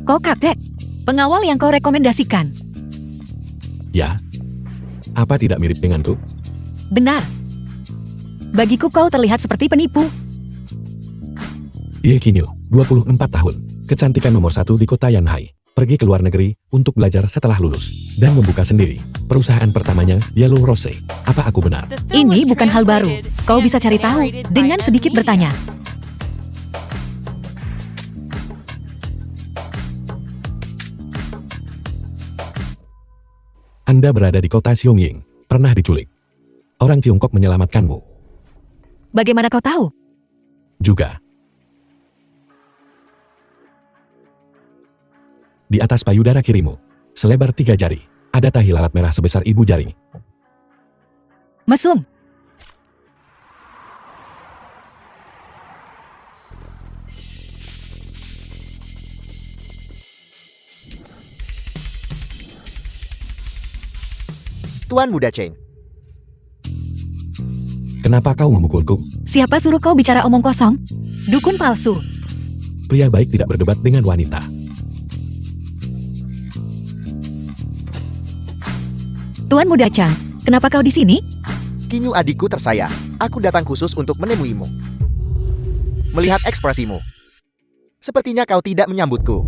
Kau kakek, pengawal yang kau rekomendasikan. Ya. Apa tidak mirip denganku? Benar. Bagiku kau terlihat seperti penipu. Ye Qingyu, 24 tahun. Kecantikan nomor 1 di kota Yanhai. Pergi ke luar negeri untuk belajar setelah lulus. Dan membuka sendiri perusahaan pertamanya, Yellow Rose. Apa aku benar? Ini bukan hal baru. Kau bisa cari tahu dengan sedikit bertanya. Anda berada di kota Xiongying. Pernah diculik. Orang Tiongkok menyelamatkanmu. Bagaimana kau tahu? Juga. Di atas payudara kirimu, selebar 3 jari, ada tahi lalat merah sebesar ibu jari. Mesum. Tuan Muda Cheng. Kenapa kau memukulku? Siapa suruh kau bicara omong kosong? Dukun palsu. Pria baik tidak berdebat dengan wanita. Tuan Muda Chang, kenapa kau di sini? Qingyu adikku tersayang. Aku datang khusus untuk menemuimu. Melihat ekspresimu. Sepertinya kau tidak menyambutku.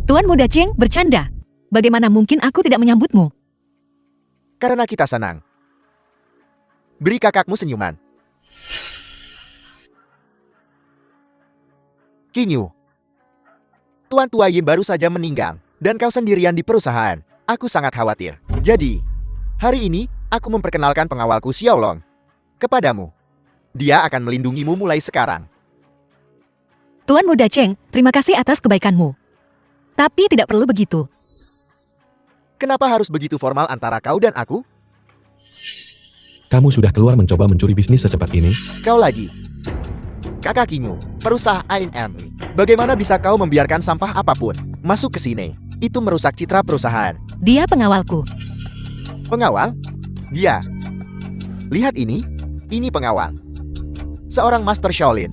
Tuan Muda Cheng bercanda. Bagaimana mungkin aku tidak menyambutmu? Karena kita senang. Beri kakakmu senyuman. Qingyu. Tuan Tua Yin baru saja meninggal, dan kau sendirian di perusahaan. Aku sangat khawatir. Jadi, hari ini, aku memperkenalkan pengawalku Xiaolong kepadamu. Dia akan melindungimu mulai sekarang. Tuan Muda Cheng, terima kasih atas kebaikanmu. Tapi tidak perlu begitu. Kenapa harus begitu formal antara kau dan aku? Kamu sudah keluar mencoba mencuri bisnis secepat ini? Kau lagi. Kakak Qingyu, perusahaan M. Bagaimana bisa kau membiarkan sampah apapun masuk ke sini? Itu merusak citra perusahaan. Dia pengawalku. Pengawal? Dia. Lihat ini. Ini pengawal. Seorang Master Shaolin.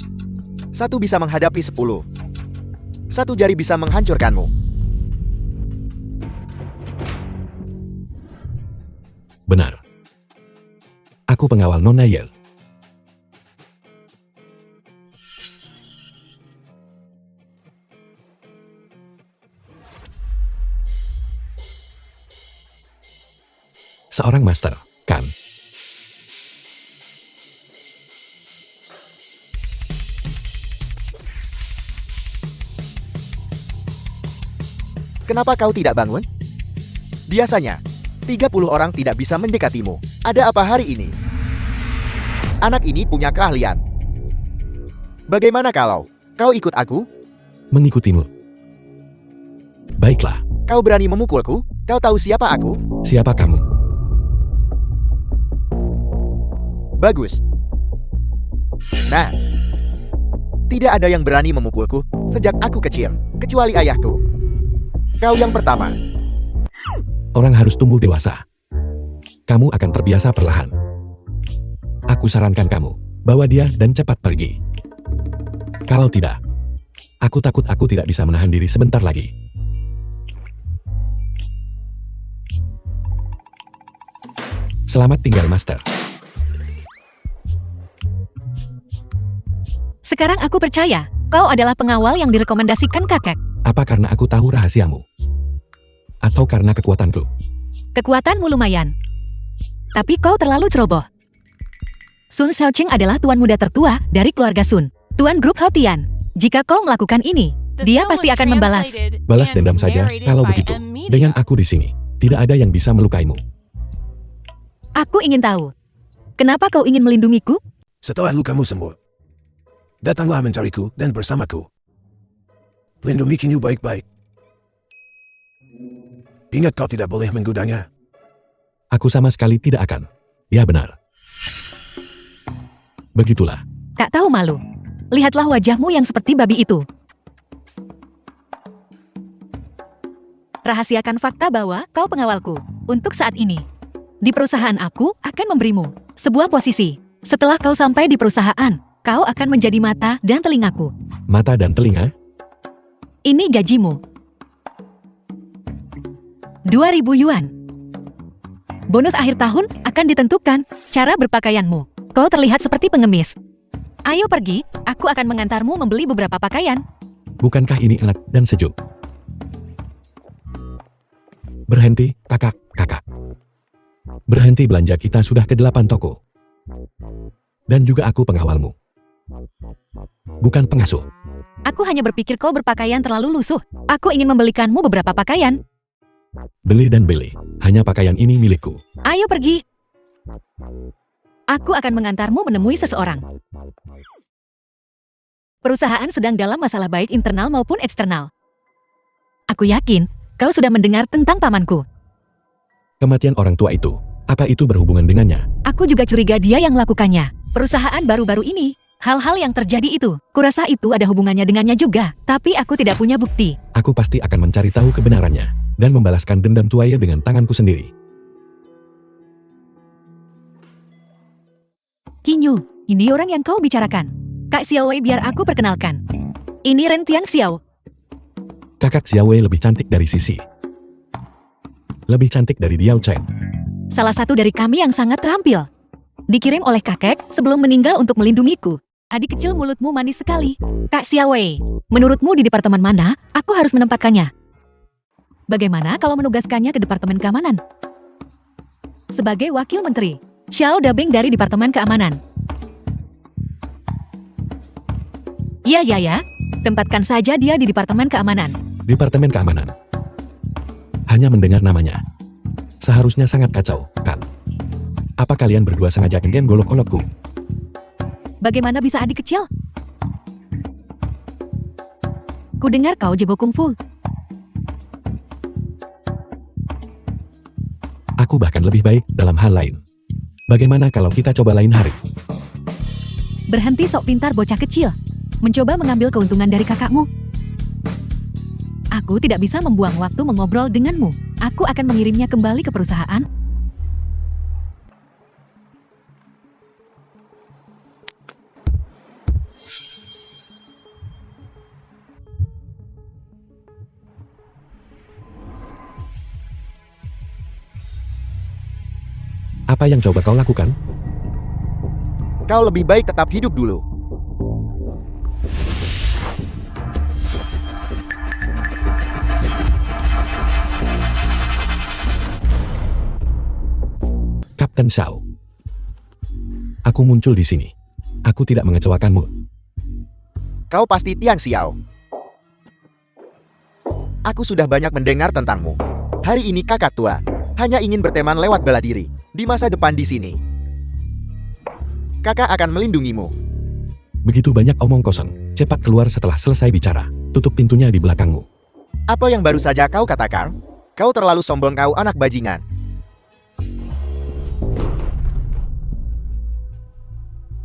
1 bisa menghadapi 10. 1 jari bisa menghancurkanmu. Benar. Aku pengawal Nona Yel. Seorang master, kan? Kenapa kau tidak bangun? Biasanya, 30 orang tidak bisa mendekatimu. Ada apa hari ini? Anak ini punya keahlian. Bagaimana kalau kau ikut aku? Mengikutimu. Baiklah, Kau berani memukulku? Kau tahu siapa aku? siapa kamu? Bagus. Nah, tidak ada yang berani memukulku sejak aku kecil, kecuali ayahku. Kau yang pertama. Orang harus tumbuh dewasa. Kamu akan terbiasa perlahan. Aku sarankan kamu, bawa dia dan cepat pergi. Kalau tidak, aku takut aku tidak bisa menahan diri sebentar lagi. Selamat tinggal, Master. Sekarang aku percaya, kau adalah pengawal yang direkomendasikan kakek. Apa karena aku tahu rahasiamu? Atau karena kekuatanku? Kekuatanmu lumayan. Tapi kau terlalu ceroboh. Sun Xiaoqing adalah tuan muda tertua dari keluarga Sun. Tuan grup Hotian. Jika kau melakukan ini, dia pasti akan membalas. Balas dendam saja, kalau begitu. Dengan aku di sini, tidak ada yang bisa melukaimu. Aku ingin tahu, kenapa kau ingin melindungiku? Setelah lukamu sembuh, datanglah mencariku dan bersamaku. Lindungi Qingyu baik-baik. Ingat kau tidak boleh menggodanya. Aku sama sekali tidak akan. Ya benar. Begitulah. Tak tahu malu. Lihatlah wajahmu yang seperti babi itu. Rahasiakan fakta bahwa kau pengawalku. Untuk saat ini. Di perusahaan aku akan memberimu sebuah posisi. Setelah kau sampai di perusahaan, kau akan menjadi mata dan telingaku. Mata dan telinga? Ini gajimu. 2.000 yuan. Bonus akhir tahun akan ditentukan cara berpakaianmu. Kau terlihat seperti pengemis. Ayo pergi, aku akan mengantarmu membeli beberapa pakaian. Bukankah ini enak dan sejuk? Berhenti, kakak. Berhenti belanja, kita sudah ke 8 toko. Dan juga aku pengawalmu. Bukan pengasuh. Aku hanya berpikir kau berpakaian terlalu lusuh. Aku ingin membelikanmu beberapa pakaian. Beli dan beli. Hanya pakaian ini milikku. Ayo pergi. Aku akan mengantarmu menemui seseorang. Perusahaan sedang dalam masalah baik internal maupun eksternal. Aku yakin kau sudah mendengar tentang pamanku. Kematian orang tua itu, apa itu berhubungan dengannya? Aku juga curiga dia yang melakukannya. Perusahaan baru-baru ini, hal-hal yang terjadi itu, kurasa itu ada hubungannya dengannya juga. Tapi aku tidak punya bukti. Aku pasti akan mencari tahu kebenarannya dan membalaskan dendam tuanya dengan tanganku sendiri. Kinyu, ini orang yang kau bicarakan. Kak Xiao Wei, biar aku perkenalkan. Ini Ren Tian Xiao. Kakak Xiao Wei lebih cantik dari Sisi. Lebih cantik dari Diao Chen. Salah satu dari kami yang sangat terampil. Dikirim oleh kakek sebelum meninggal untuk melindungiku. Adik kecil, mulutmu manis sekali. Kak Xiao Wei, menurutmu di departemen mana aku harus menempatkannya? Bagaimana kalau menugaskannya ke Departemen Keamanan? Sebagai wakil menteri, Xiao Dabing dari Departemen Keamanan. Ya. Tempatkan saja dia di Departemen Keamanan. Departemen Keamanan. Hanya mendengar namanya. Seharusnya sangat kacau, kan? Apa kalian berdua sengaja ingin golok-golokku? Bagaimana bisa adik kecil? Ku dengar kau jago kungfu. Aku bahkan lebih baik dalam hal lain. Bagaimana kalau kita coba lain hari? Berhenti sok pintar bocah kecil. Mencoba mengambil keuntungan dari kakakmu. Aku tidak bisa membuang waktu mengobrol denganmu. Aku akan mengirimnya kembali ke perusahaan. Apa yang coba kau lakukan? Kau lebih baik tetap hidup dulu. Kapten Xiao. Aku muncul di sini. Aku tidak mengecewakanmu. Kau pasti Tiang Xiao. Aku sudah banyak mendengar tentangmu. Hari ini kakak tua hanya ingin berteman lewat bela diri. Di masa depan di sini, kakak akan melindungimu. Begitu banyak omong kosong. Cepat keluar setelah selesai bicara. Tutup pintunya di belakangmu. Apa yang baru saja kau katakan? Kau terlalu sombong, kau anak bajingan.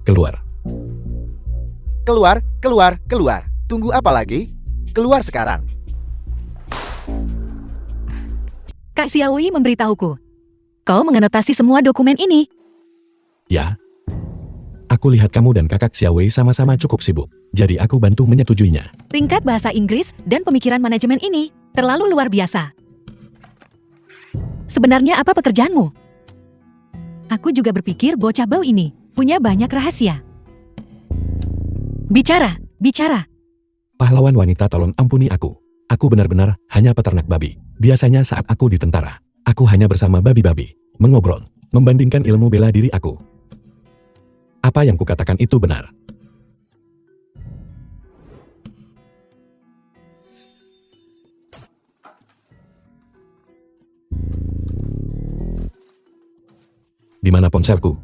Keluar. Keluar. Tunggu apa lagi? Keluar sekarang. Kak Xiao Wei memberitahuku. Kau menganotasi semua dokumen ini. Ya. Aku lihat kamu dan kakak Xiao Wei sama-sama cukup sibuk. Jadi aku bantu menyetujuinya. Tingkat bahasa Inggris dan pemikiran manajemen ini terlalu luar biasa. Sebenarnya apa pekerjaanmu? Aku juga berpikir bocah bau ini punya banyak rahasia. Bicara. Pahlawan wanita, tolong ampuni aku. Aku benar-benar hanya peternak babi. Biasanya saat aku di tentara, aku hanya bersama babi-babi, mengobrol, membandingkan ilmu bela diri aku. Apa yang kukatakan itu benar. Di mana ponselku?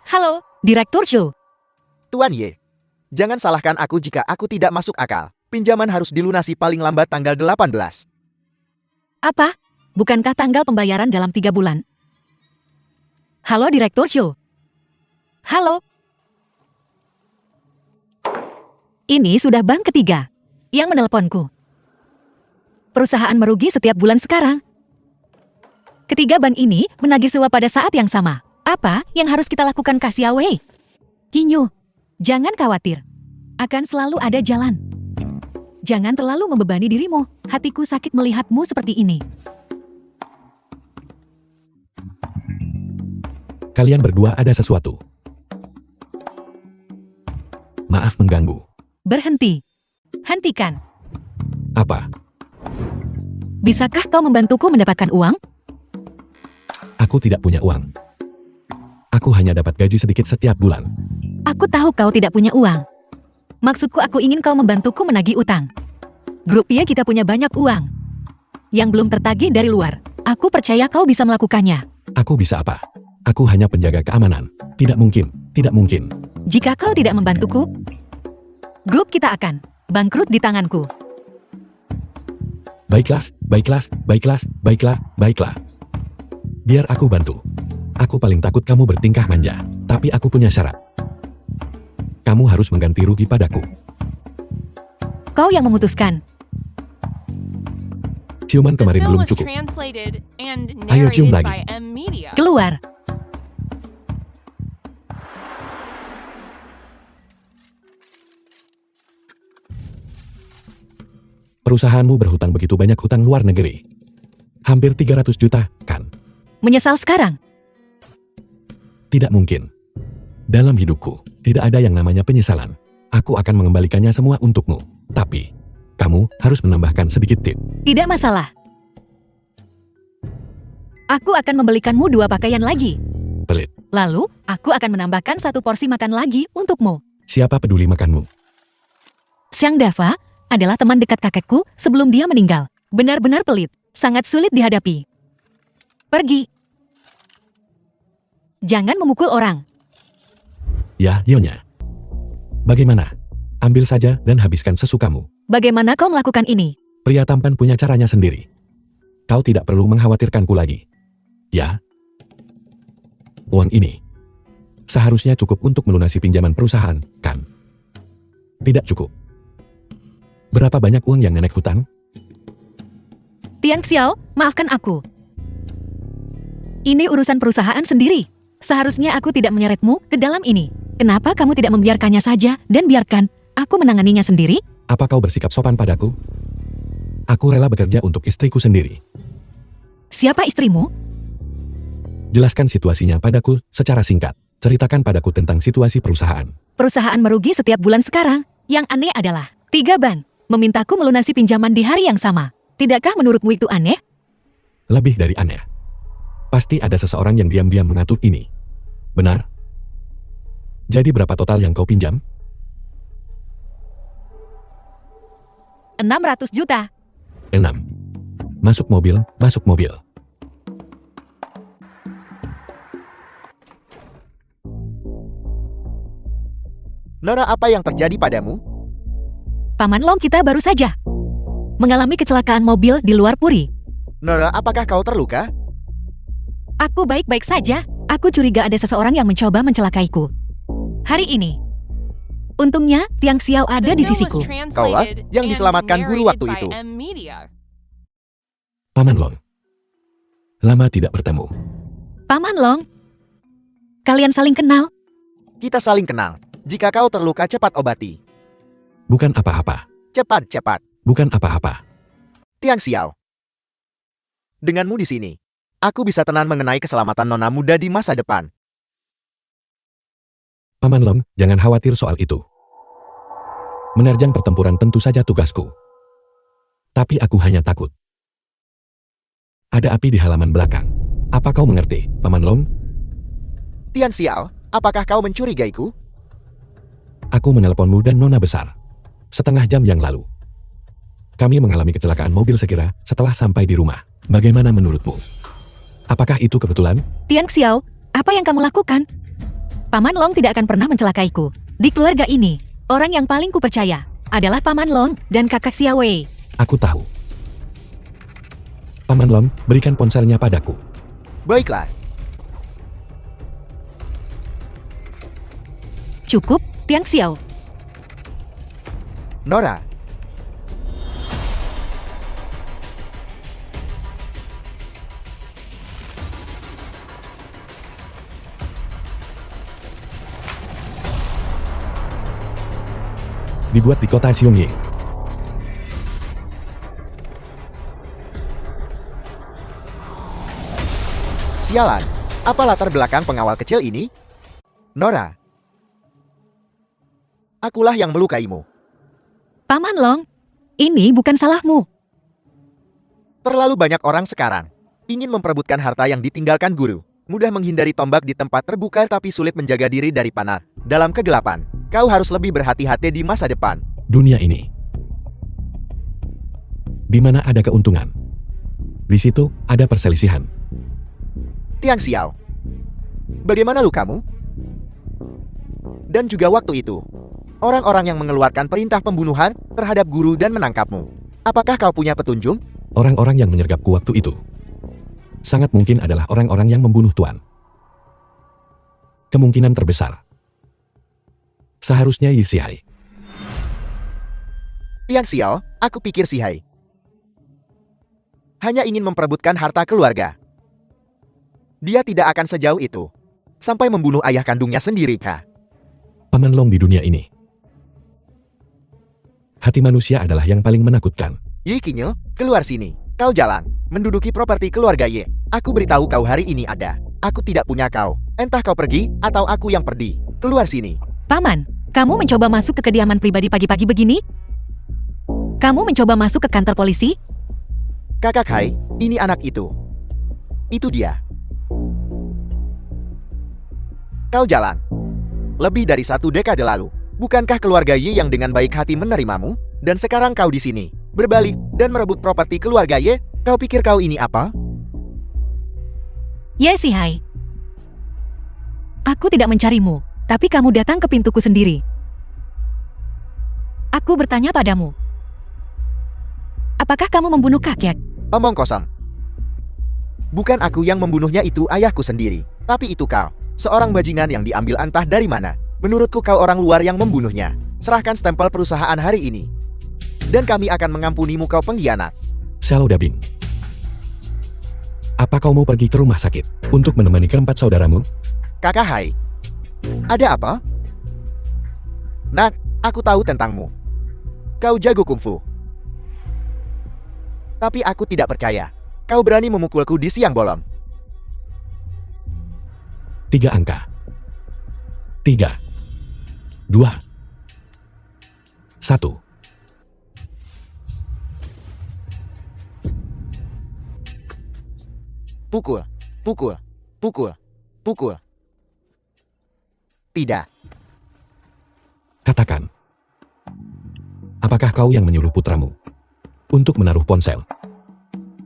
Halo, Direktur Zhou. Tuan Ye, jangan salahkan aku jika aku tidak masuk akal. Pinjaman harus dilunasi paling lambat tanggal 18. Apa? Bukankah tanggal pembayaran dalam 3 bulan? Halo Direktur Zhou. Halo. Ini sudah bank ketiga yang menelponku. Perusahaan merugi setiap bulan sekarang. Ketiga bank ini menagih sewa pada saat yang sama. Apa yang harus kita lakukan, Kak Xiao Wei? Hinyu, jangan khawatir. Akan selalu ada jalan. Jangan terlalu membebani dirimu. Hatiku sakit melihatmu seperti ini. Kalian berdua ada sesuatu. Maaf mengganggu. Berhenti. Hentikan. Apa? Bisakah kau membantuku mendapatkan uang? Aku tidak punya uang. Aku hanya dapat gaji sedikit setiap bulan. Aku tahu kau tidak punya uang. Maksudku aku ingin kau membantuku menagih utang. Grupnya kita punya banyak uang. Yang belum tertagih dari luar. Aku percaya kau bisa melakukannya. Aku bisa apa? Aku hanya penjaga keamanan. Tidak mungkin, tidak mungkin. Jika kau tidak membantuku, grup kita akan bangkrut di tanganku. Baiklah, baiklah, baiklah, baiklah, baiklah. Biar aku bantu. Aku paling takut kamu bertingkah manja. Tapi aku punya syarat. Kamu harus mengganti rugi padaku. Kau yang memutuskan. Ciuman The kemarin film belum was cukup. translated and Ayo, cium narrated lagi. by M Media. Keluar. Perusahaanmu berhutang begitu banyak hutang luar negeri. Hampir 300 juta, kan? Menyesal sekarang. Tidak mungkin. Dalam hidupku, tidak ada yang namanya penyesalan. Aku akan mengembalikannya semua untukmu. Tapi, kamu harus menambahkan sedikit tip. Tidak masalah. Aku akan membelikanmu 2 pakaian lagi. Pelit. Lalu, aku akan menambahkan 1 porsi makan lagi untukmu. Siapa peduli makanmu? Xiang Dava adalah teman dekat kakekku sebelum dia meninggal. Benar-benar pelit. Sangat sulit dihadapi. Pergi. Jangan memukul orang. Ya, Nyonya. Bagaimana? Ambil saja dan habiskan sesukamu. Bagaimana kau melakukan ini? Pria tampan punya caranya sendiri. Kau tidak perlu mengkhawatirkanku lagi. Ya. Uang ini seharusnya cukup untuk melunasi pinjaman perusahaan, kan? Tidak cukup. Berapa banyak uang yang nenek hutang? Tiang Xiao, maafkan aku. Ini urusan perusahaan sendiri. Seharusnya aku tidak menyeretmu ke dalam ini. Kenapa kamu tidak membiarkannya saja dan biarkan aku menanganinya sendiri? Apa kau bersikap sopan padaku? Aku rela bekerja untuk istriku sendiri. Siapa istrimu? Jelaskan situasinya padaku secara singkat. Ceritakan padaku tentang situasi perusahaan. Perusahaan merugi setiap bulan sekarang. Yang aneh adalah 3 bank memintaku melunasi pinjaman di hari yang sama. Tidakkah menurutmu itu aneh? Lebih dari aneh. Pasti ada seseorang yang diam-diam mengatur ini. Benar? Jadi berapa total yang kau pinjam? 600 juta. 6. Masuk mobil, masuk mobil. Nora, apa yang terjadi padamu? Paman Long kita baru saja mengalami kecelakaan mobil di luar Puri. Nora, apakah kau terluka? Aku baik-baik saja. Aku curiga ada seseorang yang mencoba mencelakaiku. Hari ini. Untungnya, Tiang Xiao ada The di film was sisiku. Kaulah translated yang and diselamatkan guru narrated waktu by itu. M Media. Paman Long. Lama tidak bertemu. Paman Long. Kalian saling kenal? Kita saling kenal. Jika kau terluka, cepat obati. Bukan apa-apa. Cepat, cepat. Bukan apa-apa. Tiang Xiao. Denganmu di sini, aku bisa tenang mengenai keselamatan nona muda di masa depan. Paman Long, jangan khawatir soal itu. Menerjang pertempuran tentu saja tugasku. Tapi aku hanya takut. Ada api di halaman belakang. Apa kau mengerti, Paman Long? Tian Xiao, apakah kau mencurigaiku? Aku menelponmu dan Nona besar. Setengah jam yang lalu. Kami mengalami kecelakaan mobil sekira setelah sampai di rumah. Bagaimana menurutmu? Apakah itu kebetulan? Tiang Xiao, apa yang kamu lakukan? Paman Long tidak akan pernah mencelakaiku. Di keluarga ini, orang yang paling kupercaya adalah Paman Long dan kakak Xiao Wei. Aku tahu. Paman Long, berikan ponselnya padaku. Baiklah. Cukup, Tiang Xiao. Nora, dibuat di kota Xiongye. Sialan, apa latar belakang pengawal kecil ini? Nora. Akulah yang melukaimu. Paman Long, ini bukan salahmu. Terlalu banyak orang sekarang ingin memperebutkan harta yang ditinggalkan guru. Mudah menghindari tombak di tempat terbuka tapi sulit menjaga diri dari panah dalam kegelapan. Kau harus lebih berhati-hati di masa depan. Dunia ini, di mana ada keuntungan, di situ ada perselisihan. Tiang Xiao, bagaimana lukamu? Dan juga waktu itu, orang-orang yang mengeluarkan perintah pembunuhan terhadap guru dan menangkapmu. Apakah kau punya petunjuk? Orang-orang yang menyergapku waktu itu sangat mungkin adalah orang-orang yang membunuh Tuan. Kemungkinan terbesar seharusnya Yi Sihai. Tiang Xiao, aku pikir Sihai hanya ingin memperebutkan harta keluarga. Dia tidak akan sejauh itu sampai membunuh ayah kandungnya sendiri, kah? Paman Long di dunia ini, hati manusia adalah yang paling menakutkan. Yi Qingyu, keluar sini. Kau jalan, menduduki properti keluarga Ye. Aku beritahu kau hari ini ada. Aku tidak punya kau. Entah kau pergi, atau aku yang pergi. Keluar sini. Paman, kamu mencoba masuk ke kediaman pribadi pagi-pagi begini? Kamu mencoba masuk ke kantor polisi? Kakak Hai, ini anak itu. Itu dia. Kau jalan. Lebih dari 1 dekade lalu. Bukankah keluarga Ye yang dengan baik hati menerimamu? Dan sekarang kau di sini, berbalik dan merebut properti keluarga Ye? Kau pikir kau ini apa? Ye Sihai. Aku tidak mencarimu, tapi kamu datang ke pintuku sendiri. Aku bertanya padamu. Apakah kamu membunuh kakek? Omong kosong. Bukan aku yang membunuhnya, itu ayahku sendiri. Tapi itu kau, seorang bajingan yang diambil entah dari mana. Menurutku kau orang luar yang membunuhnya. Serahkan stempel perusahaan hari ini. Dan kami akan mengampunimu, kau pengkhianat. Xiao Dabin, apa kau mau pergi ke rumah sakit untuk menemani keempat saudaramu? Kakak Hai, ada apa? Nak, aku tahu tentangmu. Kau jago kungfu. Tapi aku tidak percaya. Kau berani memukulku di siang bolong. 3 angka. 3, 2, 1. Pukul, pukul, pukul, pukul. Tidak. Katakan, apakah kau yang menyuruh putramu untuk menaruh ponsel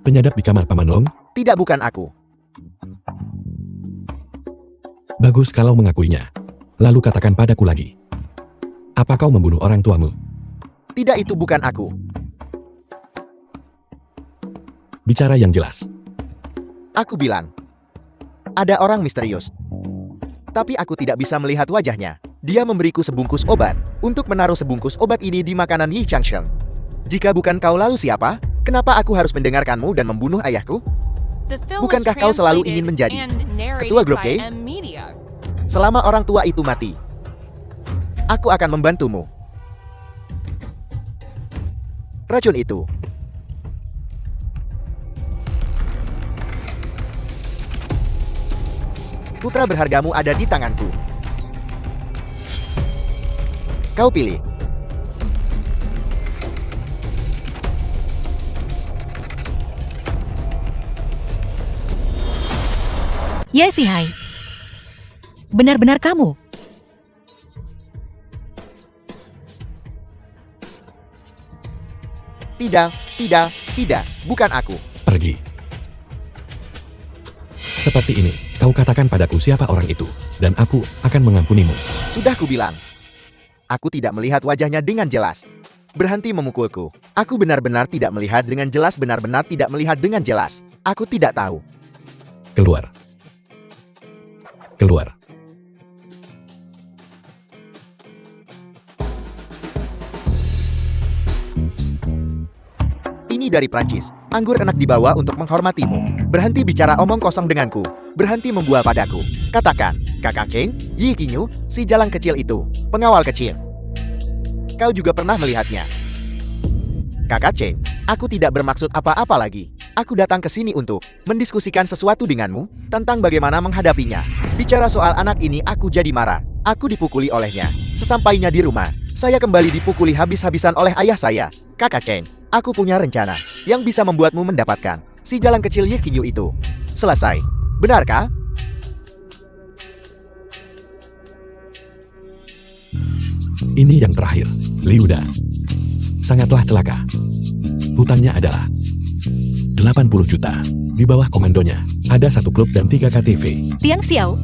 penyadap di kamar Paman Long? Tidak, bukan aku. Bagus kalau mengakuinya. Lalu katakan padaku lagi. Apa kau membunuh orang tuamu? Tidak, itu bukan aku. Bicara yang jelas. Aku bilang, ada orang misterius. Tapi aku tidak bisa melihat wajahnya. Dia memberiku sebungkus obat untuk menaruh sebungkus obat ini di makanan Yi Changsheng. Jika bukan kau, lalu siapa? Kenapa aku harus mendengarkanmu dan membunuh ayahku? Bukankah kau selalu ingin menjadi ketua grup K? Selama orang tua itu mati, aku akan membantumu. Racun itu. Putra berhargamu ada di tanganku. Kau pilih. Ye Sihai. Benar-benar kamu. Tidak, tidak, tidak. Bukan aku. Pergi. Seperti ini, kau katakan padaku siapa orang itu, dan aku akan mengampunimu. Sudah kubilang. Aku tidak melihat wajahnya dengan jelas. Berhenti memukulku. Aku benar-benar tidak melihat dengan jelas, benar-benar tidak melihat dengan jelas. Aku tidak tahu. Keluar. Keluar. Ini dari Prancis. Anggur enak dibawa untuk menghormatimu. Berhenti bicara omong kosong denganku. Berhenti membual padaku. Katakan, Kakak Cheng, Yi Qingyu, si jalang kecil itu, pengawal kecil. Kau juga pernah melihatnya. Kakak Cheng, aku tidak bermaksud apa-apa lagi. Aku datang ke sini untuk mendiskusikan sesuatu denganmu tentang bagaimana menghadapinya. Bicara soal anak ini aku jadi marah. Aku dipukuli olehnya. Sesampainya di rumah, saya kembali dipukuli habis-habisan oleh ayah saya. Kakak Cheng, aku punya rencana yang bisa membuatmu mendapatkan si jalan kecil Ye Qingyu itu. Selesai. Benarkah? Ini yang terakhir, Liuda. Sangatlah celaka. Hutannya adalah 80 juta. Di bawah komandonya, ada 1 klub dan 3 KTV. Tiang Xiao,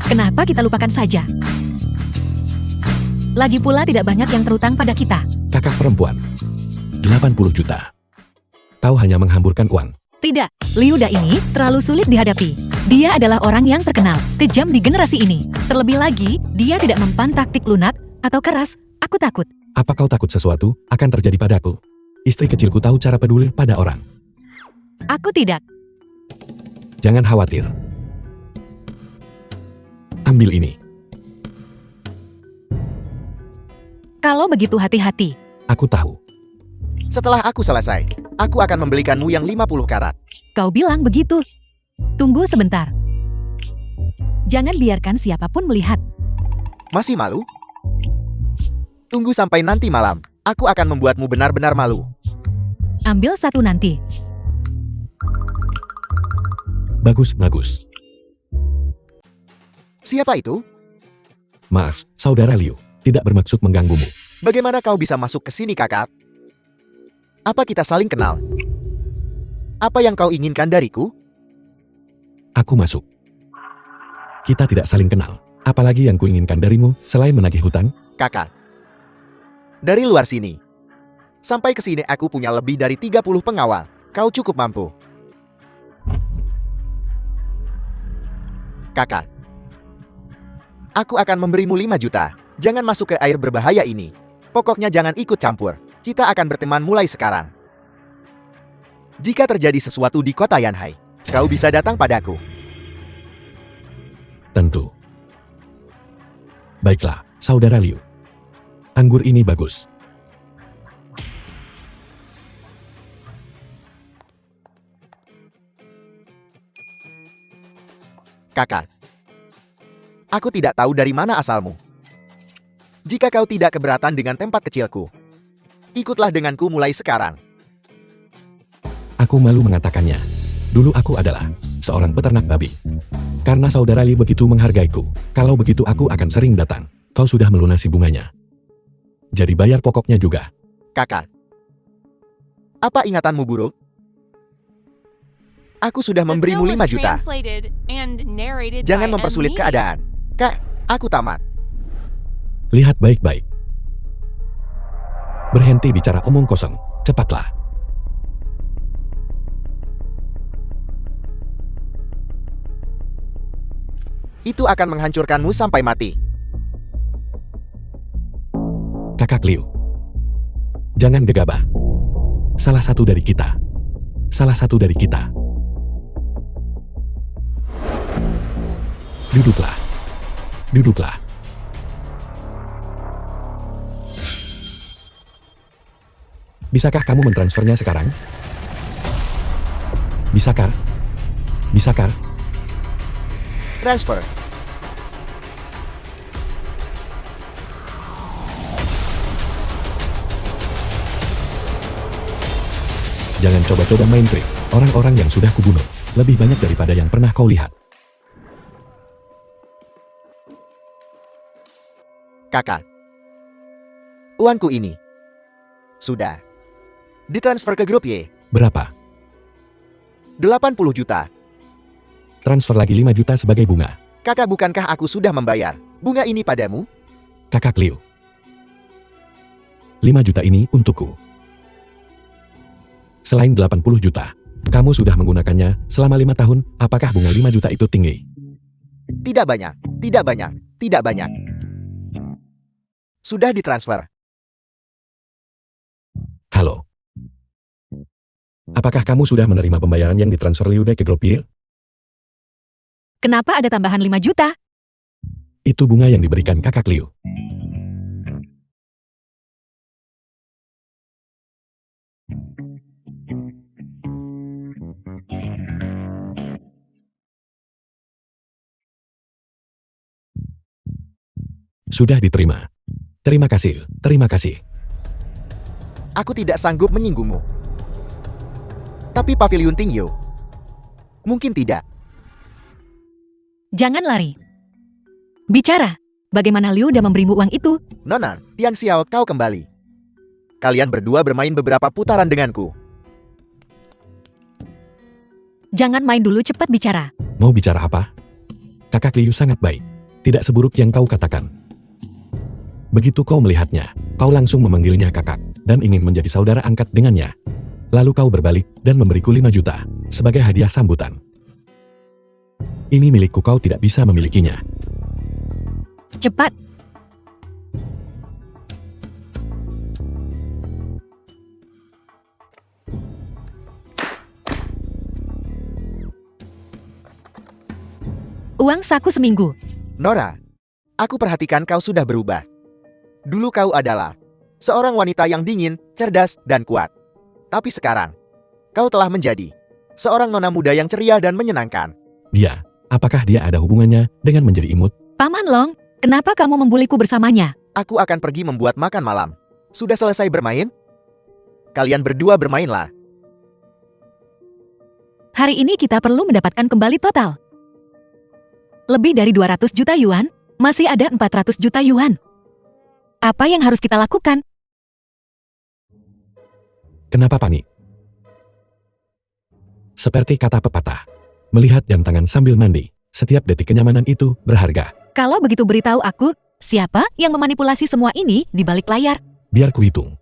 kenapa kita lupakan saja? Lagi pula tidak banyak yang terutang pada kita. Kakak perempuan, 80 juta. Kau hanya menghamburkan uang. Tidak, Liuda ini terlalu sulit dihadapi. Dia adalah orang yang terkenal, kejam di generasi ini. Terlebih lagi, dia tidak mempan taktik lunak atau keras. Aku takut. Apa kau takut sesuatu akan terjadi padaku? Istri kecilku tahu cara peduli pada orang. Aku tidak. Jangan khawatir. Ambil ini. Kalau begitu hati-hati. Aku tahu. Setelah aku selesai, aku akan membelikanmu yang 50 karat. Kau bilang begitu. Tunggu sebentar. Jangan biarkan siapapun melihat. Masih malu? Tunggu sampai nanti malam. Aku akan membuatmu benar-benar malu. Ambil satu nanti. Bagus, bagus. Siapa itu? Maaf, Saudara Liu. Tidak bermaksud mengganggumu. Bagaimana kau bisa masuk ke sini, kakak? Apa kita saling kenal? Apa yang kau inginkan dariku? Aku masuk. Kita tidak saling kenal. Apalagi yang kuinginkan darimu selain menagih hutang? Kakak. Dari luar sini. Sampai ke sini aku punya lebih dari 30 pengawal. Kau cukup mampu. Kakak. Aku akan memberimu 5 juta. Jangan masuk ke air berbahaya ini. Pokoknya jangan ikut campur. Kita akan berteman mulai sekarang. Jika terjadi sesuatu di kota Yanhai, kau bisa datang padaku. Tentu. Baiklah, Saudara Liu. Anggur ini bagus. Kakak. Aku tidak tahu dari mana asalmu. Jika kau tidak keberatan dengan tempat kecilku, ikutlah denganku mulai sekarang. Aku malu mengatakannya. Dulu aku adalah seorang peternak babi. Karena Saudara Li begitu menghargaiku, kalau begitu aku akan sering datang. Kau sudah melunasi bunganya. Jadi bayar pokoknya juga. Kakak. Apa ingatanmu buruk? Aku sudah memberimu 5 juta. Jangan mempersulit keadaan. Kak, aku tamat. Lihat baik-baik. Berhenti bicara omong kosong. Cepatlah. Itu akan menghancurkanmu sampai mati. Kakak Liu. Jangan gegabah. Salah satu dari kita. Salah satu dari kita. Duduklah. Duduklah. Bisakah kamu mentransfernya sekarang? Bisakah? Bisakah? Transfer. Jangan coba-coba main trik. Orang-orang yang sudah kubunuh lebih banyak daripada yang pernah kau lihat. Kakak. Uangku ini. Sudah. Ditransfer ke grup Y. Berapa? 80 juta. Transfer lagi 5 juta sebagai bunga. Kakak, bukankah aku sudah membayar bunga ini padamu? Kakak Liu. 5 juta ini untukku. Selain 80 juta, kamu sudah menggunakannya selama 5 tahun, apakah bunga 5 juta itu tinggi? Tidak banyak, tidak banyak, tidak banyak. Sudah ditransfer. Halo. Apakah kamu sudah menerima pembayaran yang ditransfer Liuda ke grup Y? Kenapa ada tambahan 5 juta? Itu bunga yang diberikan kakak Liu. Sudah diterima. Terima kasih, terima kasih. Aku tidak sanggup menyinggungmu. Tapi Paviliun Tingyo? Mungkin tidak. Jangan lari. Bicara. Bagaimana Liu udah memberimu uang itu? Nona, Tian Xiao, kau kembali. Kalian berdua bermain beberapa putaran denganku. Jangan main dulu, cepat bicara. Mau bicara apa? Kakak Liu sangat baik. Tidak seburuk yang kau katakan. Begitu kau melihatnya, kau langsung memanggilnya kakak, dan ingin menjadi saudara angkat dengannya. Lalu kau berbalik dan memberiku 5 juta, sebagai hadiah sambutan. Ini milikku, kau tidak bisa memilikinya. Cepat. Uang saku seminggu. Nora, aku perhatikan kau sudah berubah. Dulu kau adalah seorang wanita yang dingin, cerdas, dan kuat. Tapi sekarang, kau telah menjadi seorang nona muda yang ceria dan menyenangkan. Dia, apakah dia ada hubungannya dengan menjadi imut? Paman Long, kenapa kamu membuliku bersamanya? Aku akan pergi membuat makan malam. Sudah selesai bermain? Kalian berdua bermainlah. Hari ini kita perlu mendapatkan kembali total. Lebih dari 200 juta yuan, masih ada 400 juta yuan. Apa yang harus kita lakukan? Kenapa panik? Seperti kata pepatah, melihat jam tangan sambil mandi, setiap detik kenyamanan itu berharga. Kalau begitu beritahu aku, siapa yang memanipulasi semua ini di balik layar? Biar ku hitung.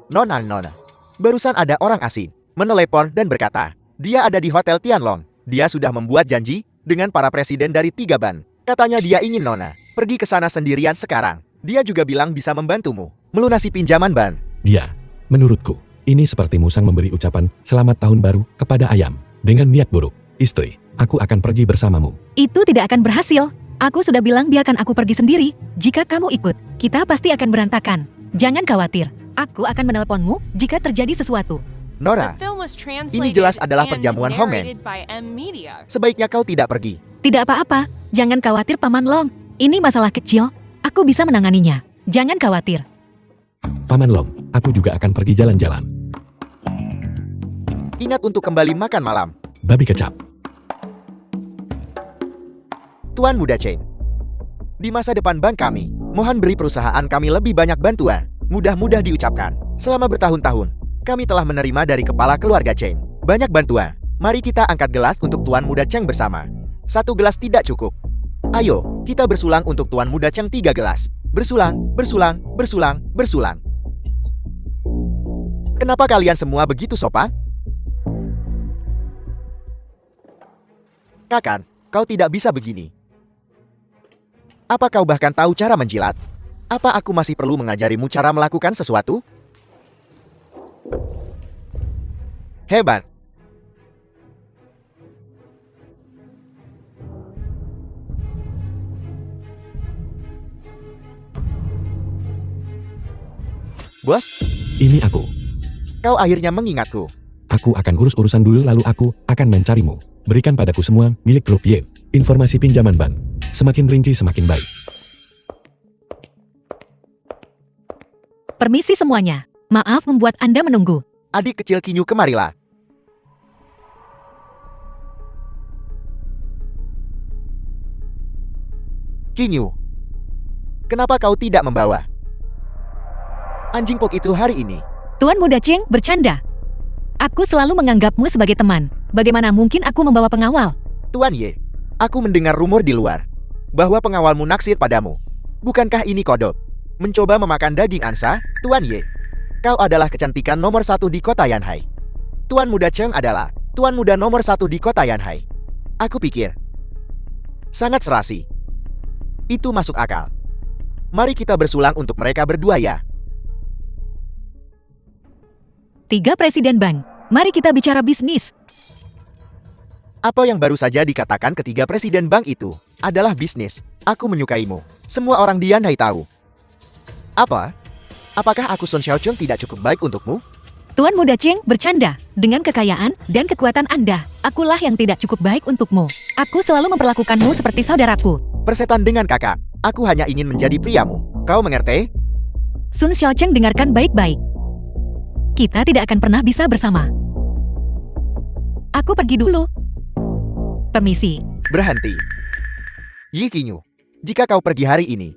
Nona, barusan ada orang asing menelepon dan berkata, dia ada di Hotel Tianlong. Dia sudah membuat janji dengan para presiden dari 3 ban. Katanya dia ingin Nona pergi ke sana sendirian sekarang. Dia juga bilang bisa membantumu melunasi pinjaman ban. Dia, menurutku, ini seperti musang memberi ucapan selamat tahun baru kepada ayam. Dengan niat buruk, istri, aku akan pergi bersamamu. Itu tidak akan berhasil. Aku sudah bilang biarkan aku pergi sendiri. Jika kamu ikut, kita pasti akan berantakan. Jangan khawatir, aku akan menelponmu jika terjadi sesuatu. Nora, Ini jelas adalah perjamuan Homen. Sebaiknya kau tidak pergi. Tidak apa-apa, jangan khawatir Paman Long. Ini masalah kecil, aku bisa menanganinya. Jangan khawatir. Paman Long, aku juga akan pergi jalan-jalan. Ingat untuk kembali makan malam. Babi kecap. Tuan Muda Cheng, di masa depan bank kami, mohon beri perusahaan kami lebih banyak bantuan. Mudah-mudah diucapkan. Selama bertahun-tahun, kami telah menerima dari kepala keluarga Cheng banyak bantuan. Mari kita angkat gelas untuk Tuan Muda Cheng bersama. 1 gelas tidak cukup. Ayo, kita bersulang untuk Tuan Muda Cheng 3 gelas. Bersulang, bersulang, bersulang, bersulang. Kenapa kalian semua begitu sopan? Kakan, kau tidak bisa begini. Apa kau bahkan tahu cara menjilat? Apa aku masih perlu mengajarimu cara melakukan sesuatu? Hebat. Bos, Ini aku. kau akhirnya mengingatku. Aku akan urus urusan dulu lalu aku akan mencarimu. Berikan padaku semua milik grup Y. Informasi pinjaman ban. Semakin rinci semakin baik. Permisi semuanya. Maaf membuat Anda menunggu. Adik kecil Kinyu, kemarilah. Kinyu, kenapa kau tidak membawa anjing Pok itu hari ini? Tuan Muda Cheng bercanda. Aku selalu menganggapmu sebagai teman. Bagaimana mungkin aku membawa pengawal? Tuan Ye, aku mendengar rumor di luar bahwa pengawalmu naksir padamu. Bukankah ini kodok? Mencoba memakan daging angsa, Tuan Ye. Kau adalah kecantikan nomor 1 di kota Yanhai. Tuan Muda Cheng adalah Tuan Muda nomor 1 di kota Yanhai. Aku pikir sangat serasi. Itu masuk akal. Mari kita bersulang untuk mereka berdua ya. 3 presiden bank. Mari kita bicara bisnis. Apa yang baru saja dikatakan ketiga presiden bank itu adalah bisnis. Aku menyukaimu. Semua orang di Yanhai tahu. Apa? Apakah aku Sun Xiaochun tidak cukup baik untukmu? Tuan Muda Cheng bercanda. Dengan kekayaan dan kekuatan Anda, akulah yang tidak cukup baik untukmu. Aku selalu memperlakukanmu seperti saudaraku. Persetan dengan kakak. Aku hanya ingin menjadi priamu. Kau mengerti? Sun Xiaocheng dengarkan baik-baik. Kita tidak akan pernah bisa bersama. Aku pergi dulu. Permisi. Berhenti. Yi Qingyu, jika kau pergi hari ini,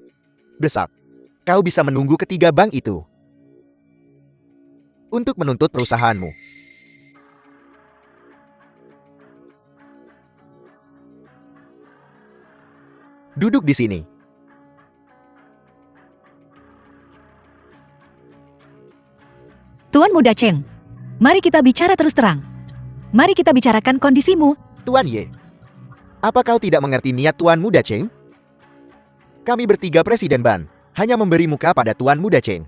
besok, kau bisa menunggu ketiga bank itu untuk menuntut perusahaanmu. Duduk di sini. Tuan Muda Cheng, mari kita bicara terus terang. Mari kita bicarakan kondisimu. Tuan Ye, apa kau tidak mengerti niat Tuan Muda Cheng? Kami bertiga Presiden Ban hanya memberi muka pada Tuan Muda Cheng.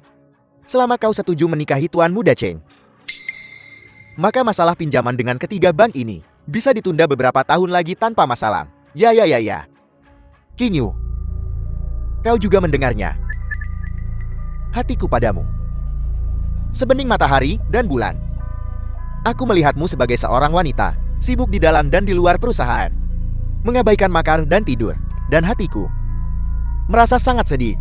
Selama kau setuju menikahi Tuan Muda Cheng, maka masalah pinjaman dengan ketiga bank ini bisa ditunda beberapa tahun lagi tanpa masalah. Ya. Qingyu, kau juga mendengarnya. Hatiku padamu sebening matahari dan bulan. Aku melihatmu sebagai seorang wanita, sibuk di dalam dan di luar perusahaan, mengabaikan makan dan tidur, dan hatiku merasa sangat sedih.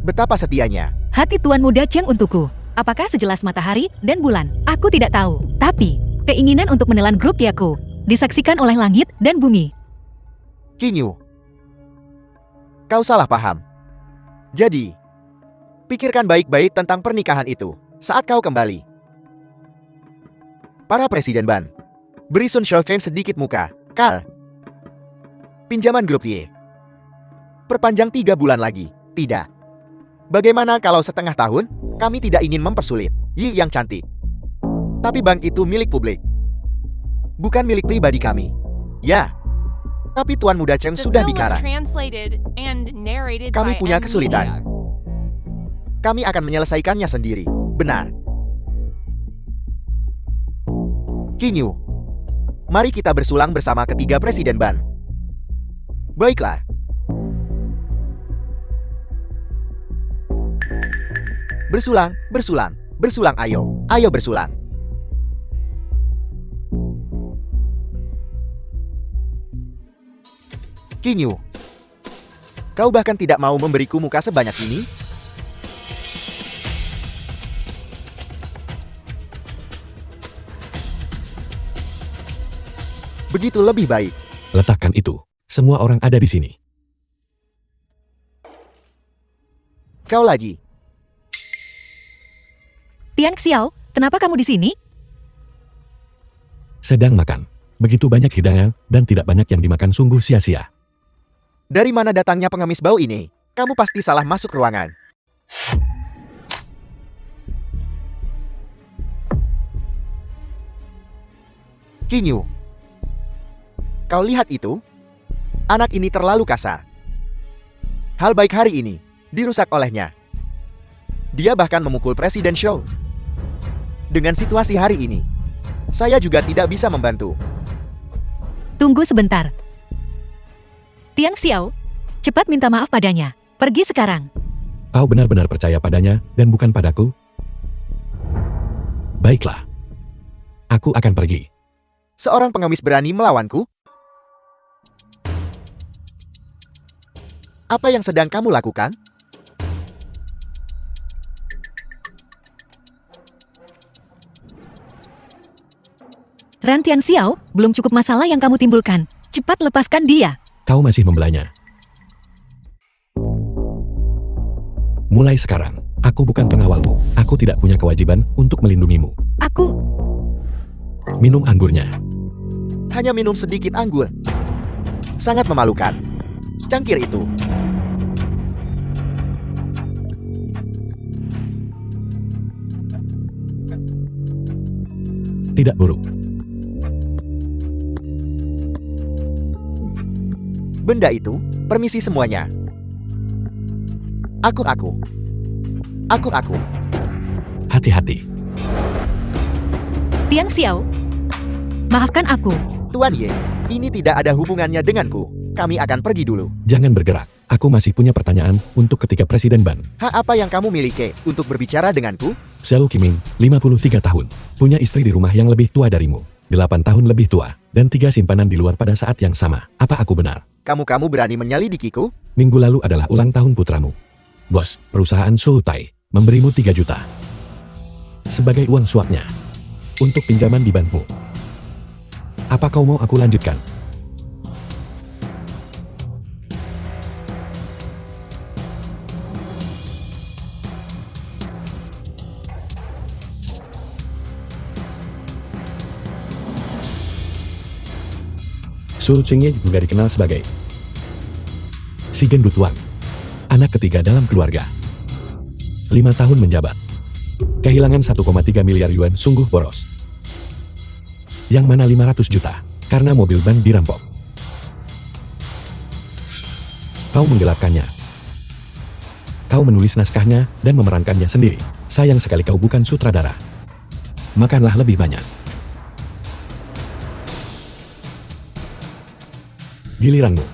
Betapa setianya Hati Tuan Muda Cheng untukku. Apakah sejelas matahari dan bulan? Aku tidak tahu. Tapi, keinginan untuk menelan grup Yaku disaksikan oleh langit dan bumi. Qingyu, kau salah paham. Jadi, pikirkan baik-baik tentang pernikahan itu saat kau kembali. Para Presiden Ban, beri Sun Xiaocheng sedikit muka. Karl, pinjaman grup Y perpanjang 3 bulan lagi. Tidak. Bagaimana kalau setengah tahun? Kami tidak ingin mempersulit Yi yang cantik. Tapi bank itu milik publik, bukan milik pribadi kami. Ya. Tapi Tuan Muda Cheng sudah bicara. Kami punya kesulitan. Kami akan menyelesaikannya sendiri. Benar. Qingyu, mari kita bersulang bersama ketiga Presiden Ban. Baiklah. Bersulang, ayo bersulang. Qingyu, kau bahkan tidak mau memberiku muka sebanyak ini? Begitu lebih baik. Letakkan itu. Semua orang ada di sini. Kau lagi. Tian Xiao, kenapa kamu di sini? Sedang makan. Begitu banyak hidangan dan tidak banyak yang dimakan, sungguh sia-sia. Dari mana datangnya pengemis bau ini? Kamu pasti salah masuk ruangan. Qingyu, kau lihat itu? Anak ini terlalu kasar. Hal baik hari ini dirusak olehnya. Dia bahkan memukul Presiden Shou. Dengan situasi hari ini, saya juga tidak bisa membantu. Tunggu sebentar. Tian Xiao, cepat minta maaf padanya. Pergi sekarang. Kau benar-benar percaya padanya dan bukan padaku? Baiklah. Aku akan pergi. Seorang pengemis berani melawanku? Apa yang sedang kamu lakukan? Ran Tian Xiao, belum cukup masalah yang kamu timbulkan. Cepat lepaskan dia. Kau masih membelanya. Mulai sekarang, aku bukan pengawalmu. Aku tidak punya kewajiban untuk melindungimu. Aku... Minum anggurnya. Hanya minum sedikit anggur. Sangat memalukan. Cangkir itu. Tidak buruk. Benda itu, permisi semuanya. Aku. Hati-hati. Tian Xiao, maafkan aku. Tuan Ye, ini tidak ada hubungannya denganku. kami akan pergi dulu. Jangan bergerak. Aku masih punya pertanyaan untuk ketiga Presiden Ban. Hak apa yang kamu miliki untuk berbicara denganku? Xiao Qiming, 53 tahun. Punya istri di rumah yang lebih tua darimu. 8 tahun lebih tua. Dan 3 simpanan di luar pada saat yang sama. Apa aku benar? Kamu berani menyelidikiku? Minggu lalu adalah ulang tahun putramu. Bos, perusahaan Sultai memberimu 3 juta. Sebagai uang suapnya. Untuk pinjaman di banmu. Apa kau mau aku lanjutkan? Su Qingye juga dikenal sebagai si gendut Wang, anak ketiga dalam keluarga. 5 tahun menjabat. Kehilangan 1,3 miliar yuan sungguh boros. Yang mana 500 juta, karena mobil bank dirampok. Kau menggelapkannya. Kau menulis naskahnya dan memerankannya sendiri. Sayang sekali kau bukan sutradara. Makanlah lebih banyak. Giliranmu.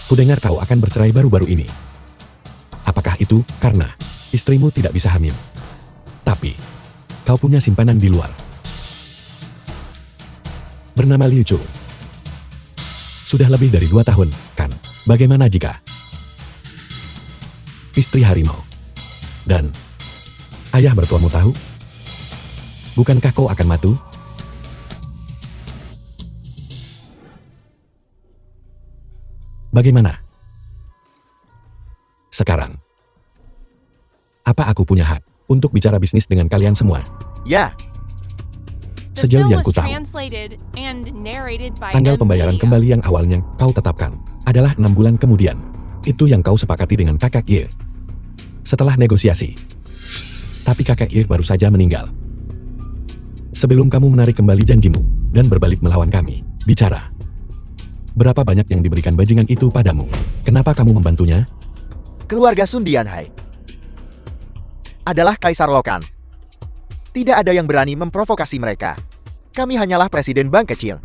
Kudengar kau akan bercerai baru-baru ini. Apakah itu karena istrimu tidak bisa hamil? Tapi, kau punya simpanan di luar. Bernama Liu Chu. Sudah lebih dari 2 tahun, kan? Bagaimana jika istri harimau dan ayah mertuamu tahu? Bukankah kau akan matu? Bagaimana? Sekarang, apa aku punya hak untuk bicara bisnis dengan kalian semua? Ya, The Sejauh film yang was ku tahu, translated and narrated by tanggal M. pembayaran Media. kembali yang awalnya kau tetapkan adalah 6 bulan kemudian. Itu yang kau sepakati dengan kakak Ye. Setelah negosiasi. Tapi kakak Ye baru saja meninggal. Sebelum kamu menarik kembali janjimu dan berbalik melawan kami, bicara. Berapa banyak yang diberikan bajingan itu padamu? Kenapa kamu membantunya? keluarga Sun Dianhai adalah Kaisar Lokan. Tidak ada yang berani memprovokasi mereka. Kami hanyalah presiden bank kecil.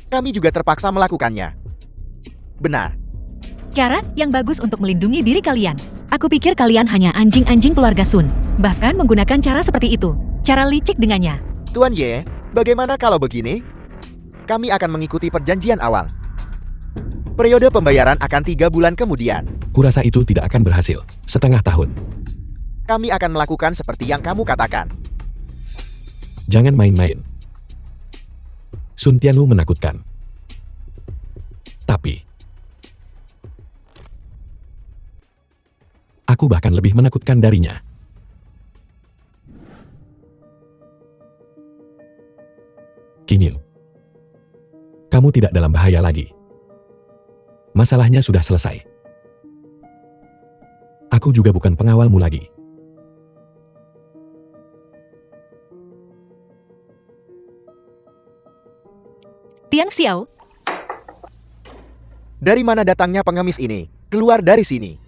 Kami juga terpaksa melakukannya. Benar. Cara yang bagus untuk melindungi diri kalian. Aku pikir kalian hanya anjing-anjing keluarga Sun. Bahkan menggunakan cara seperti itu. Cara licik dengannya. Tuan Ye, bagaimana kalau begini? Kami akan mengikuti perjanjian awal. Periode pembayaran akan 3 bulan kemudian. Kurasa itu tidak akan berhasil. Setengah tahun. Kami akan melakukan seperti yang kamu katakan. Jangan main-main. Sun Tianwu menakutkan. Tapi, aku bahkan lebih menakutkan darinya. Qingyu, kamu tidak dalam bahaya lagi. Masalahnya sudah selesai. Aku juga bukan pengawalmu lagi. Tiang Xiao, Dari mana datangnya pengemis ini? Keluar dari sini.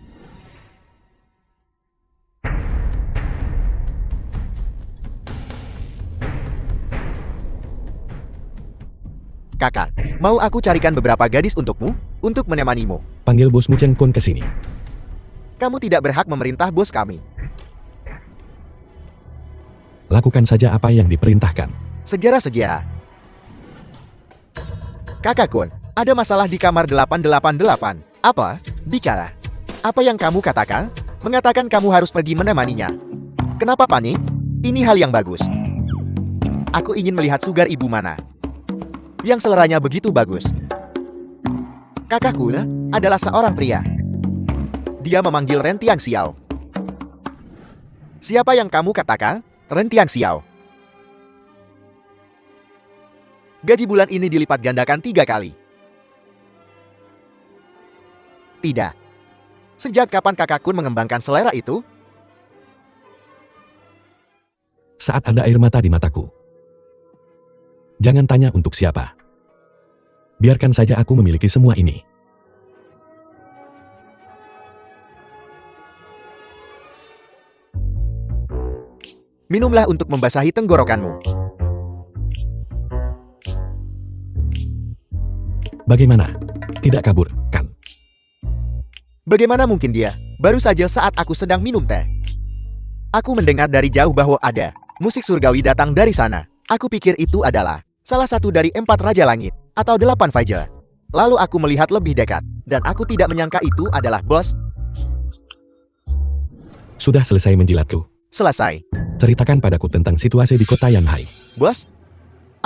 Kakak, mau aku carikan beberapa gadis untukmu, untuk menemanimu. Panggil bosmu Chen Kun ke sini. Kamu tidak berhak memerintah bos kami. Lakukan saja apa yang diperintahkan. Segera. Kakak Kun, ada masalah di kamar 888. Apa? Bicara. Apa yang kamu katakan? Mengatakan kamu harus pergi menemaninya. Kenapa panik? Ini hal yang bagus. Aku ingin melihat sugar ibu mana yang seleranya begitu bagus. Kakakku adalah seorang pria. Dia memanggil Ren Tiang Xiao. Siapa yang kamu katakan? Ren Tiang Xiao. Gaji bulan ini dilipat gandakan 3 kali. Tidak. Sejak kapan kakak Kun mengembangkan selera itu? Saat ada air mata di mataku. Jangan tanya untuk siapa. Biarkan saja aku memiliki semua ini. Minumlah untuk membasahi tenggorokanmu. Bagaimana? Tidak kabur, kan? Bagaimana mungkin dia? Baru saja saat aku sedang minum teh. Aku mendengar dari jauh bahwa ada musik surgawi datang dari sana. Aku pikir itu adalah salah satu dari 4 Raja Langit, atau 8 Fajar. Lalu aku melihat lebih dekat, dan aku tidak menyangka itu adalah bos. Sudah selesai menjilatku. Selesai. Ceritakan padaku tentang situasi di kota Yanhai. Bos,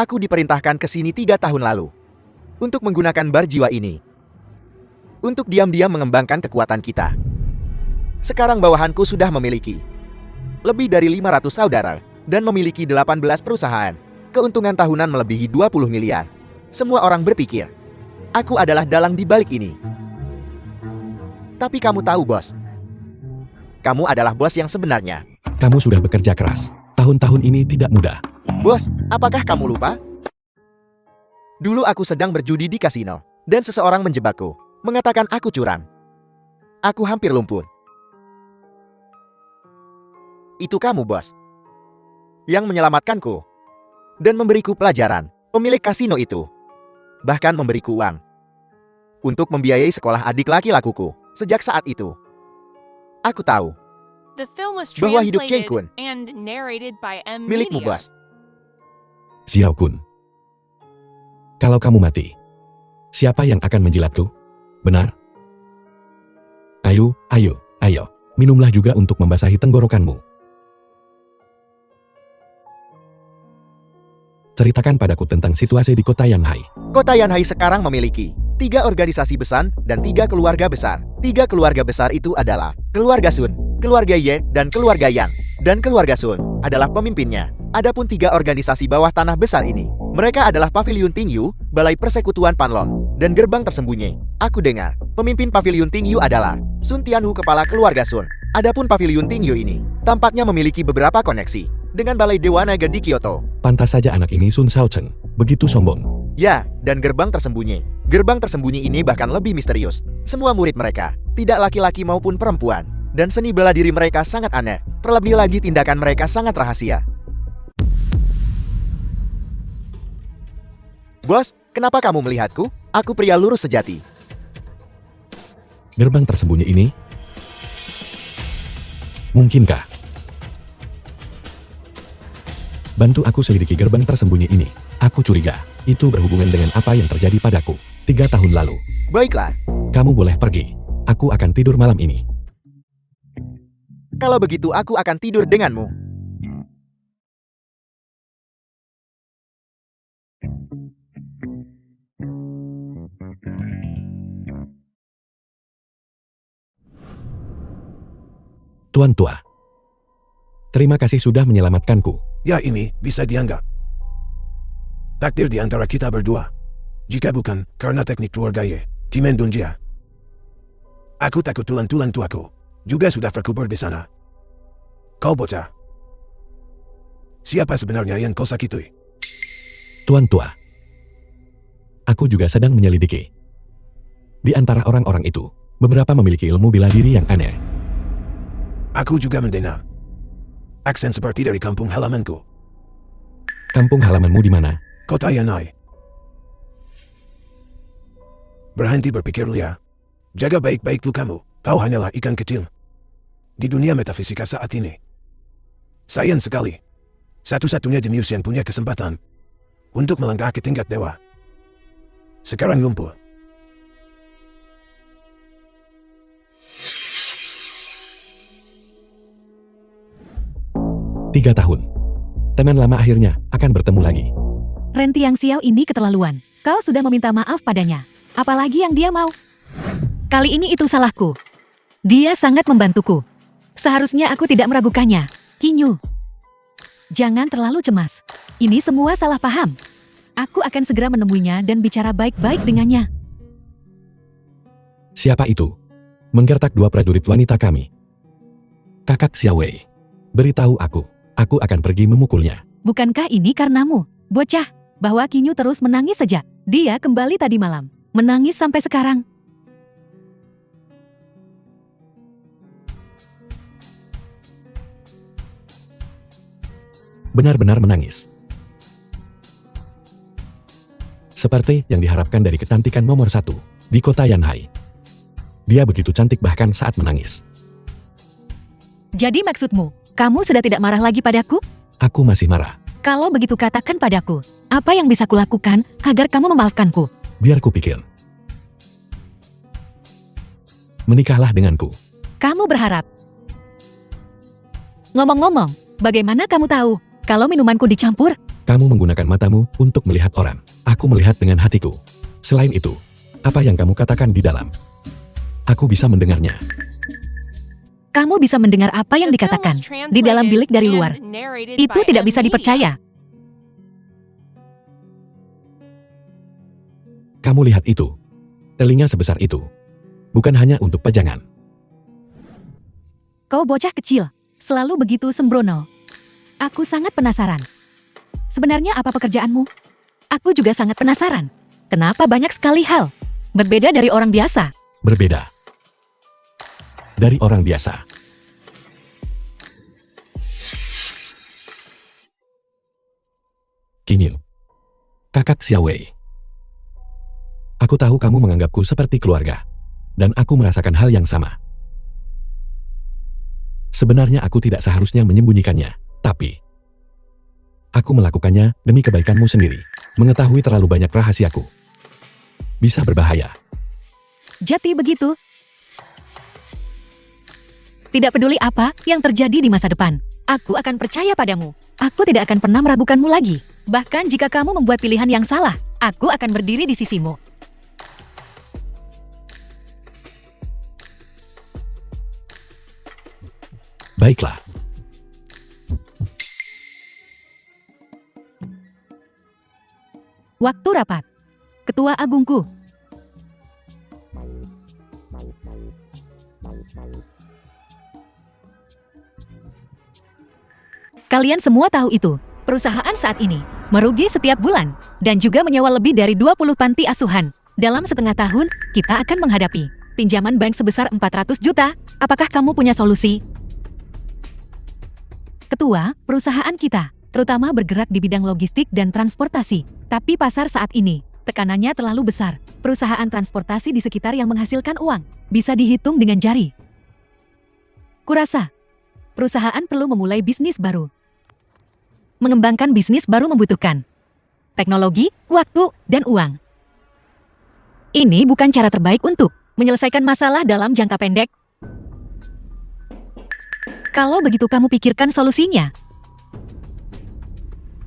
aku diperintahkan ke sini 3 tahun lalu untuk menggunakan bar jiwa ini. Untuk diam-diam mengembangkan kekuatan kita. Sekarang bawahanku sudah memiliki lebih dari 500 saudara dan memiliki 18 perusahaan. Keuntungan tahunan melebihi 20 miliar. Semua orang berpikir, aku adalah dalang di balik ini. Tapi kamu tahu, bos. Kamu adalah bos yang sebenarnya. Kamu sudah bekerja keras. Tahun-tahun ini tidak mudah. Bos, apakah kamu lupa? Dulu aku sedang berjudi di kasino, dan seseorang menjebakku, mengatakan aku curang. Aku hampir lumpuh. Itu kamu, bos, yang menyelamatkanku dan memberiku pelajaran. Pemilik kasino itu bahkan memberiku uang untuk membiayai sekolah adik laki-lakuku. Sejak saat itu, aku tahu The film was bahwa hidup Cheng translated Kun and narrated by M milikmu, Media. bos. Xiao Kun. Kalau kamu mati, siapa yang akan menjilatku? Benar? Ayo, ayo, ayo. Minumlah juga untuk membasahi tenggorokanmu. Ceritakan padaku tentang situasi di kota Yanhai. Kota Yanhai sekarang memiliki 3 organisasi besar dan 3 keluarga besar. 3 keluarga besar itu adalah keluarga Sun, keluarga Ye, dan keluarga Yang. Dan keluarga Sun adalah pemimpinnya. Adapun 3 organisasi bawah tanah besar ini, mereka adalah Paviliun Tingyu, Balai Persekutuan Panlong, dan Gerbang Tersembunyi. Aku dengar, pemimpin Paviliun Tingyu adalah Sun Tianhu, kepala keluarga Sun. Adapun Paviliun Tingyu ini, tampaknya memiliki beberapa koneksi dengan Balai Dewa Naga di Kyoto. Pantas saja anak ini Sun Shaochen, begitu sombong. Ya, dan Gerbang Tersembunyi. Gerbang Tersembunyi ini bahkan lebih misterius. Semua murid mereka, tidak laki-laki maupun perempuan, dan seni bela diri mereka sangat aneh. Terlebih lagi tindakan mereka sangat rahasia. Bos, kenapa kamu melihatku? Aku pria lurus sejati. Gerbang tersembunyi ini? Mungkinkah? Bantu aku selidiki gerbang tersembunyi ini. Aku curiga, itu berhubungan dengan apa yang terjadi padaku 3 tahun lalu. Baiklah, Kamu boleh pergi. Aku akan tidur malam ini. kalau begitu aku akan tidur denganmu. Tuan tua. Terima kasih sudah menyelamatkanku. Ya, ini bisa dianggap takdir di antara kita berdua. Jika bukan karena teknik keluarga Ye, Kimen Dunjia, aku takut tulang-tulang tuaku juga sudah terkubur di sana. Kau bocah, siapa sebenarnya yang kau sakiti? Tuan tua. Aku juga sedang menyelidiki. Di antara orang-orang itu, beberapa memiliki ilmu bela diri yang aneh. Aku juga mendengar aksen seperti dari kampung halamanku. Kampung halamanmu di mana? Kota Yanhai. Berhenti berpikir liar. Jaga baik-baik lukamu. Kau hanyalah ikan kecil di dunia metafisika saat ini. Sayang sekali, satu-satunya jenius yang punya kesempatan untuk melangkah ke tingkat dewa sekarang lumpuh. Tiga tahun. Teman lama akhirnya akan bertemu lagi. Ren Tiang Xiao ini keterlaluan. Kau sudah meminta maaf padanya. Apalagi yang dia mau. Kali ini itu salahku. Dia sangat membantuku. Seharusnya aku tidak meragukannya. Kinyu. Jangan terlalu cemas. Ini semua salah paham. Aku akan segera menemuinya dan bicara baik-baik dengannya. Siapa itu? Menggertak 2 prajurit wanita kami. Kakak Xiaowei. Beritahu aku akan pergi memukulnya. Bukankah ini karenamu, bocah, bahwa Kinyu terus menangis sejak dia kembali tadi malam? Menangis sampai sekarang. Benar-benar menangis. Seperti yang diharapkan dari kecantikan nomor 1 di kota Yanhai. Dia begitu cantik bahkan saat menangis. Jadi maksudmu, kamu sudah tidak marah lagi padaku? Aku masih marah. Kalau begitu katakan padaku, apa yang bisa kulakukan agar kamu memaafkanku? Biar ku pikir. Menikahlah denganku. Kamu berharap. Ngomong-ngomong, bagaimana kamu tahu kalau minumanku dicampur? Kamu menggunakan matamu untuk melihat orang. Aku melihat dengan hatiku. Selain itu, apa yang kamu katakan di dalam? Aku bisa mendengarnya. Kamu bisa mendengar apa yang The film dikatakan was di dalam bilik dari translated luar. and narrated Itu by tidak M. bisa Media. dipercaya. Kamu lihat itu. Telinga sebesar itu. Bukan hanya untuk pajangan. Kau bocah kecil, selalu begitu sembrono. Aku sangat penasaran. Sebenarnya apa pekerjaanmu? Aku juga sangat penasaran. Kenapa banyak sekali hal berbeda dari orang biasa? Berbeda dari orang biasa. Kinyu. Kakak Xiaowei. Aku tahu kamu menganggapku seperti keluarga. Dan aku merasakan hal yang sama. Sebenarnya aku tidak seharusnya menyembunyikannya. Tapi aku melakukannya demi kebaikanmu sendiri. Mengetahui terlalu banyak rahasiaku bisa berbahaya. Jadi begitu. Tidak peduli apa yang terjadi di masa depan, aku akan percaya padamu. Aku tidak akan pernah meragukanmu lagi. Bahkan jika kamu membuat pilihan yang salah, aku akan berdiri di sisimu. Baiklah. Waktu rapat. Ketua Agungku. Kalian semua tahu itu. Perusahaan saat ini merugi setiap bulan dan juga menyewa lebih dari 20 panti asuhan. Dalam setengah tahun, kita akan menghadapi pinjaman bank sebesar 400 juta. Apakah kamu punya solusi? Ketua, perusahaan kita terutama bergerak di bidang logistik dan transportasi. Tapi pasar saat ini, tekanannya terlalu besar. Perusahaan transportasi di sekitar yang menghasilkan uang bisa dihitung dengan jari. Kurasa, perusahaan perlu memulai bisnis baru. Mengembangkan bisnis baru membutuhkan teknologi, waktu, dan uang. Ini bukan cara terbaik untuk menyelesaikan masalah dalam jangka pendek. Kalau begitu kamu pikirkan solusinya.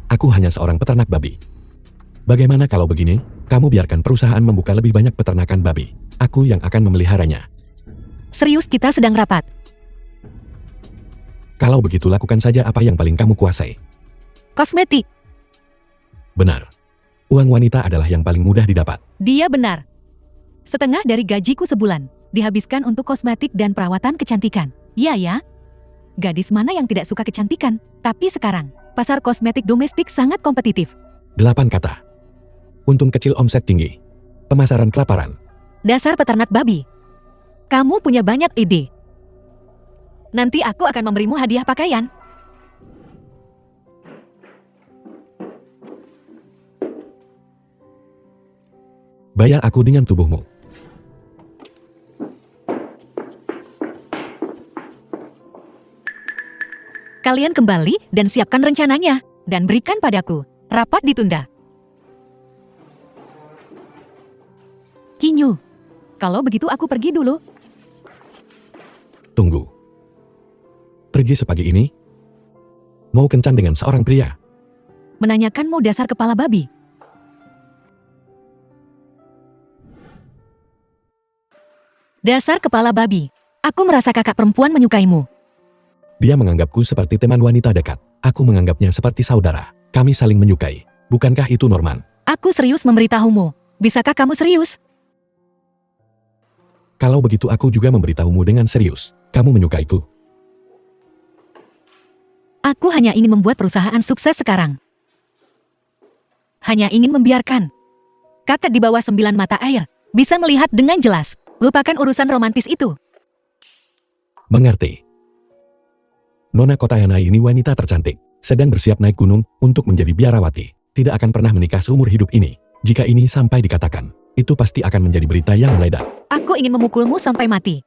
Aku hanya seorang peternak babi. Bagaimana kalau begini? Kamu biarkan perusahaan membuka lebih banyak peternakan babi. Aku yang akan memeliharanya. Serius, kita sedang rapat. Kalau begitu lakukan saja apa yang paling kamu kuasai. Kosmetik. Benar. Uang wanita adalah yang paling mudah didapat. Dia benar. Setengah dari gajiku sebulan dihabiskan untuk kosmetik dan perawatan kecantikan. Iya ya. Gadis mana yang tidak suka kecantikan? Tapi sekarang, pasar kosmetik domestik sangat kompetitif. 8 kata. Untung kecil, omset tinggi. Pemasaran kelaparan. Dasar peternak babi. Kamu punya banyak ide. Nanti aku akan memberimu hadiah pakaian. Bayar aku dengan tubuhmu. Kalian kembali dan siapkan rencananya. Dan berikan padaku. Rapat ditunda. Kinyu. Kalau begitu aku pergi dulu. Tunggu. Pergi sepagi ini? Mau kencan dengan seorang pria? Menanyakanmu dasar kepala babi. Dasar kepala babi. Aku merasa kakak perempuan menyukaimu. Dia menganggapku seperti teman wanita dekat. Aku menganggapnya seperti saudara. Kami saling menyukai. Bukankah itu Norman? Aku serius memberitahumu. Bisakah kamu serius? Kalau begitu aku juga memberitahumu dengan serius. Kamu menyukaiku. Aku hanya ingin membuat perusahaan sukses sekarang. Hanya ingin membiarkan kakak di bawah 9 mata air bisa melihat dengan jelas. Lupakan urusan romantis itu. Mengerti. Nona kota Yanhai ini wanita tercantik. Sedang bersiap naik gunung untuk menjadi biarawati. Tidak akan pernah menikah seumur hidup ini. Jika ini sampai dikatakan, itu pasti akan menjadi berita yang meledak. Aku ingin memukulmu sampai mati.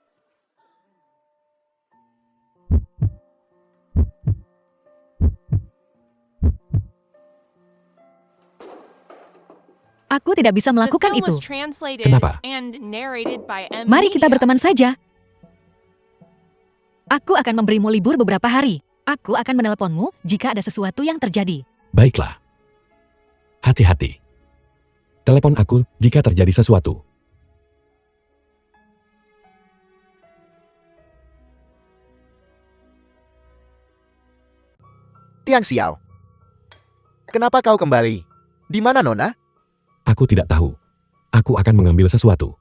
Aku tidak bisa The melakukan film itu. was translated Kenapa? and narrated by M. Mari kita Media. berteman saja. Aku akan memberimu libur beberapa hari. Aku akan menelponmu jika ada sesuatu yang terjadi. Baiklah. Hati-hati. Telepon aku jika terjadi sesuatu. Tiang Xiao. Kenapa kau kembali? Di mana Nona? Aku tidak tahu. Aku akan mengambil sesuatu.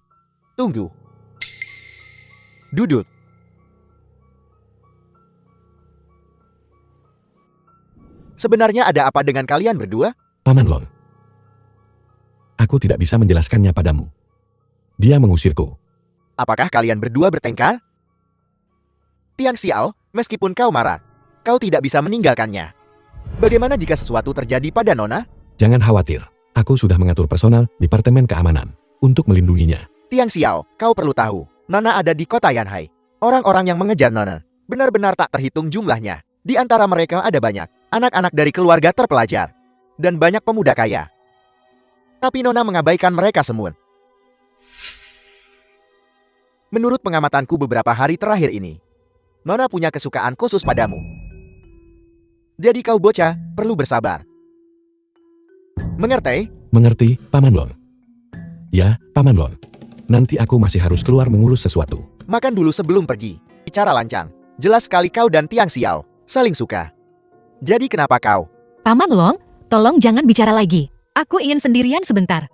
Tunggu. Duduk. Sebenarnya ada apa dengan kalian berdua? Paman Long. Aku tidak bisa menjelaskannya padamu. Dia mengusirku. Apakah kalian berdua bertengkar? Tiang Xiao, meskipun kau marah, kau tidak bisa meninggalkannya. Bagaimana jika sesuatu terjadi pada Nona? Jangan khawatir. Aku sudah mengatur personal Departemen Keamanan untuk melindunginya. Tiang Xiao, kau perlu tahu, Nona ada di kota Yanhai. Orang-orang yang mengejar Nona benar-benar tak terhitung jumlahnya. Di antara mereka ada banyak anak-anak dari keluarga terpelajar dan banyak pemuda kaya. Tapi Nona mengabaikan mereka semua. Menurut pengamatanku beberapa hari terakhir ini, Nona punya kesukaan khusus padamu. Jadi kau bocah, perlu bersabar. Mengerti? Mengerti, Paman Long? Ya, Paman Long. Nanti aku masih harus keluar mengurus sesuatu. Makan dulu sebelum pergi. Bicara lancang. Jelas sekali kau dan Tiang Xiao saling suka. Jadi kenapa kau? Paman Long, tolong jangan bicara lagi. Aku ingin sendirian sebentar.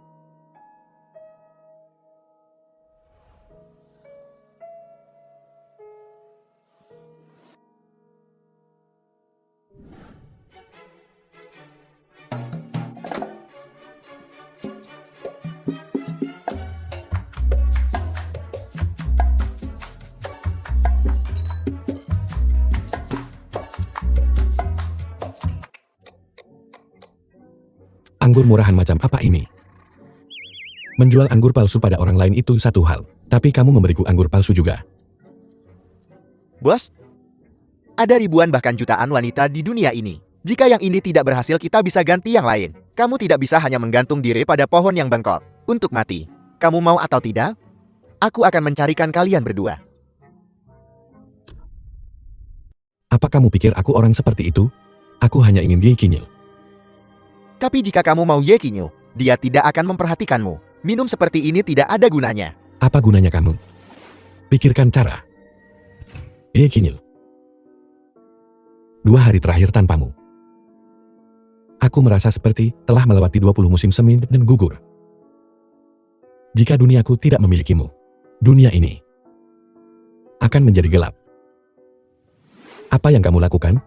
Anggur murahan macam apa ini? Menjual anggur palsu pada orang lain itu satu hal, tapi kamu memberiku anggur palsu juga. Bos? Ada ribuan bahkan jutaan wanita di dunia ini. Jika yang ini tidak berhasil kita bisa ganti yang lain. Kamu tidak bisa hanya menggantung diri pada pohon yang bengkok untuk mati. Kamu mau atau tidak? Aku akan mencarikan kalian berdua. Apa kamu pikir aku orang seperti itu? Aku hanya ingin Ye Qinyo. Tapi jika kamu mau Ye Qinyo, dia tidak akan memperhatikanmu. Minum seperti ini tidak ada gunanya. Apa gunanya kamu? Pikirkan cara. Ye Qinyo. 2 hari terakhir tanpamu. Aku merasa seperti telah melewati 20 musim semi dan gugur. Jika duniaku tidak memilikimu, dunia ini akan menjadi gelap. Apa yang kamu lakukan?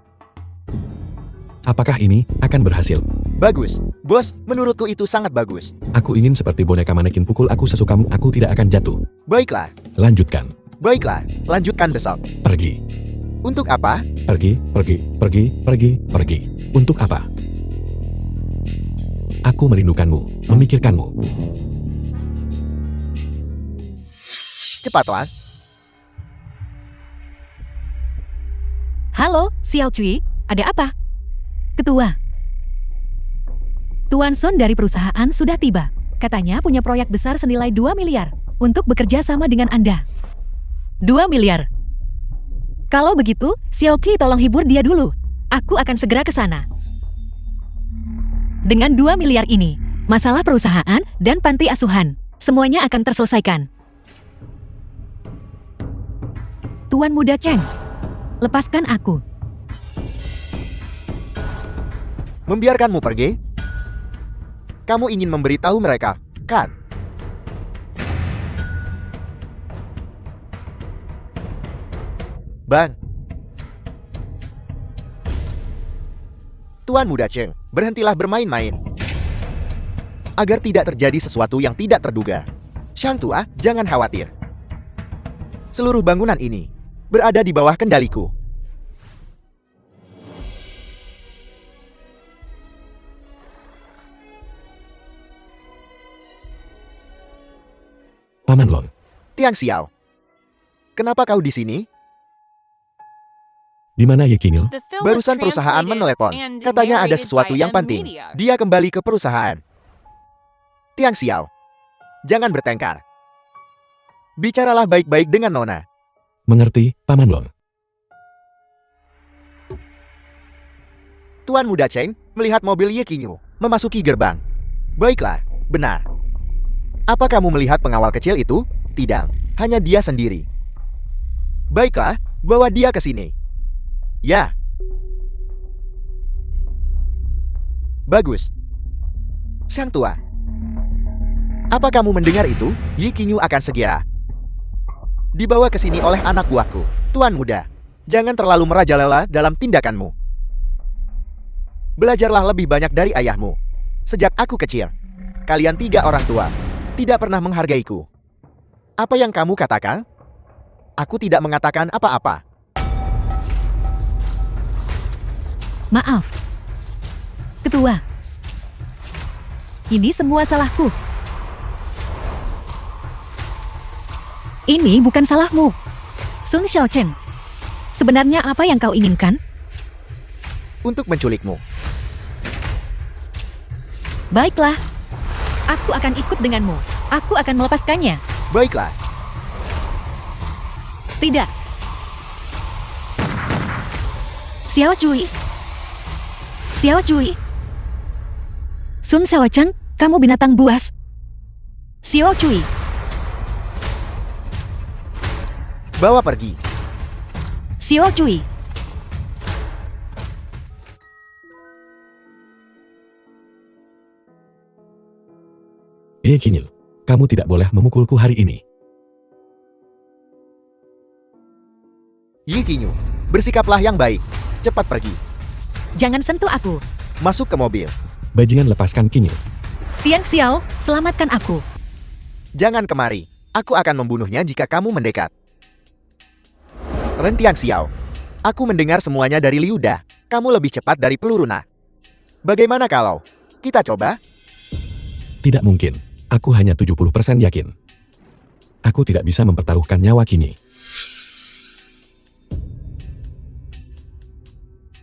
Apakah ini akan berhasil? Bagus, bos, menurutku itu sangat bagus. Aku ingin seperti boneka manekin pukul aku sesukamu, aku tidak akan jatuh. Baiklah, Lanjutkan. baiklah, lanjutkan besok. Pergi. Untuk apa? Pergi, pergi, pergi, pergi, pergi. Untuk apa? Aku merindukanmu, memikirkanmu. Cepatlah. Halo, Xiao Cui, ada apa? Ketua. Tuan Son dari perusahaan sudah tiba. Katanya punya proyek besar senilai 2 miliar untuk bekerja sama dengan Anda. 2 miliar. Kalau begitu, Xiao Qi tolong hibur dia dulu. Aku akan segera ke sana. Dengan 2 miliar ini, masalah perusahaan dan panti asuhan, semuanya akan terselesaikan. Tuan Muda Cheng, lepaskan aku. Membiarkanmu pergi? Kamu ingin memberitahu mereka, kan? Ban. Tuan Muda Cheng, berhentilah bermain-main. Agar tidak terjadi sesuatu yang tidak terduga. Shang Tua, jangan khawatir. Seluruh bangunan ini berada di bawah kendaliku. Paman Long. Tiang Xiao. Kenapa kau di sini? Di mana Ye Qingyu? The film was Barusan perusahaan translated menelepon. and Katanya ada narrated sesuatu by yang M penting. Media. Dia kembali ke perusahaan. Tiang Xiao. Jangan bertengkar. Bicaralah baik-baik dengan Nona. Mengerti, Paman Long. Tuan Muda Cheng melihat mobil Ye Qingyu memasuki gerbang. Baiklah, benar. Apa kamu melihat pengawal kecil itu? Tidak, hanya dia sendiri. Baiklah, bawa dia ke sini. Ya. Bagus. Sang tua. Apa kamu mendengar itu? Ye Qingyu akan segera dibawa ke sini oleh anak buahku. Tuan Muda, jangan terlalu merajalela dalam tindakanmu. Belajarlah lebih banyak dari ayahmu. Sejak aku kecil, kalian 3 orang tua tidak pernah menghargaiku. Apa yang kamu katakan? Aku tidak mengatakan apa-apa. Maaf. Ketua. Ini semua salahku. Ini bukan salahmu. Sun Xiaocheng. Sebenarnya apa yang kau inginkan? Untuk menculikmu. Baiklah. Aku akan ikut denganmu. Aku akan melepaskannya. Baiklah, Tidak. Xiao Cui. Xiao Cui. Sun Xiaocheng, kamu binatang buas. Xiao Cui. bawa pergi. Xiao Cui. Ye Qingyu, kamu tidak boleh memukulku hari ini. Ye Qingyu, bersikaplah yang baik. Cepat pergi. Jangan sentuh aku. Masuk ke mobil. Bajingan, lepaskan Qingyu. Tiang Xiao, selamatkan aku. Jangan kemari. Aku akan membunuhnya jika kamu mendekat. Ren Tiang Xiao. Aku mendengar semuanya dari Liu Da. Kamu lebih cepat dari peluru Na. Bagaimana kalau kita coba? Tidak mungkin. Aku hanya 70% yakin. Aku tidak bisa mempertaruhkan nyawa kini.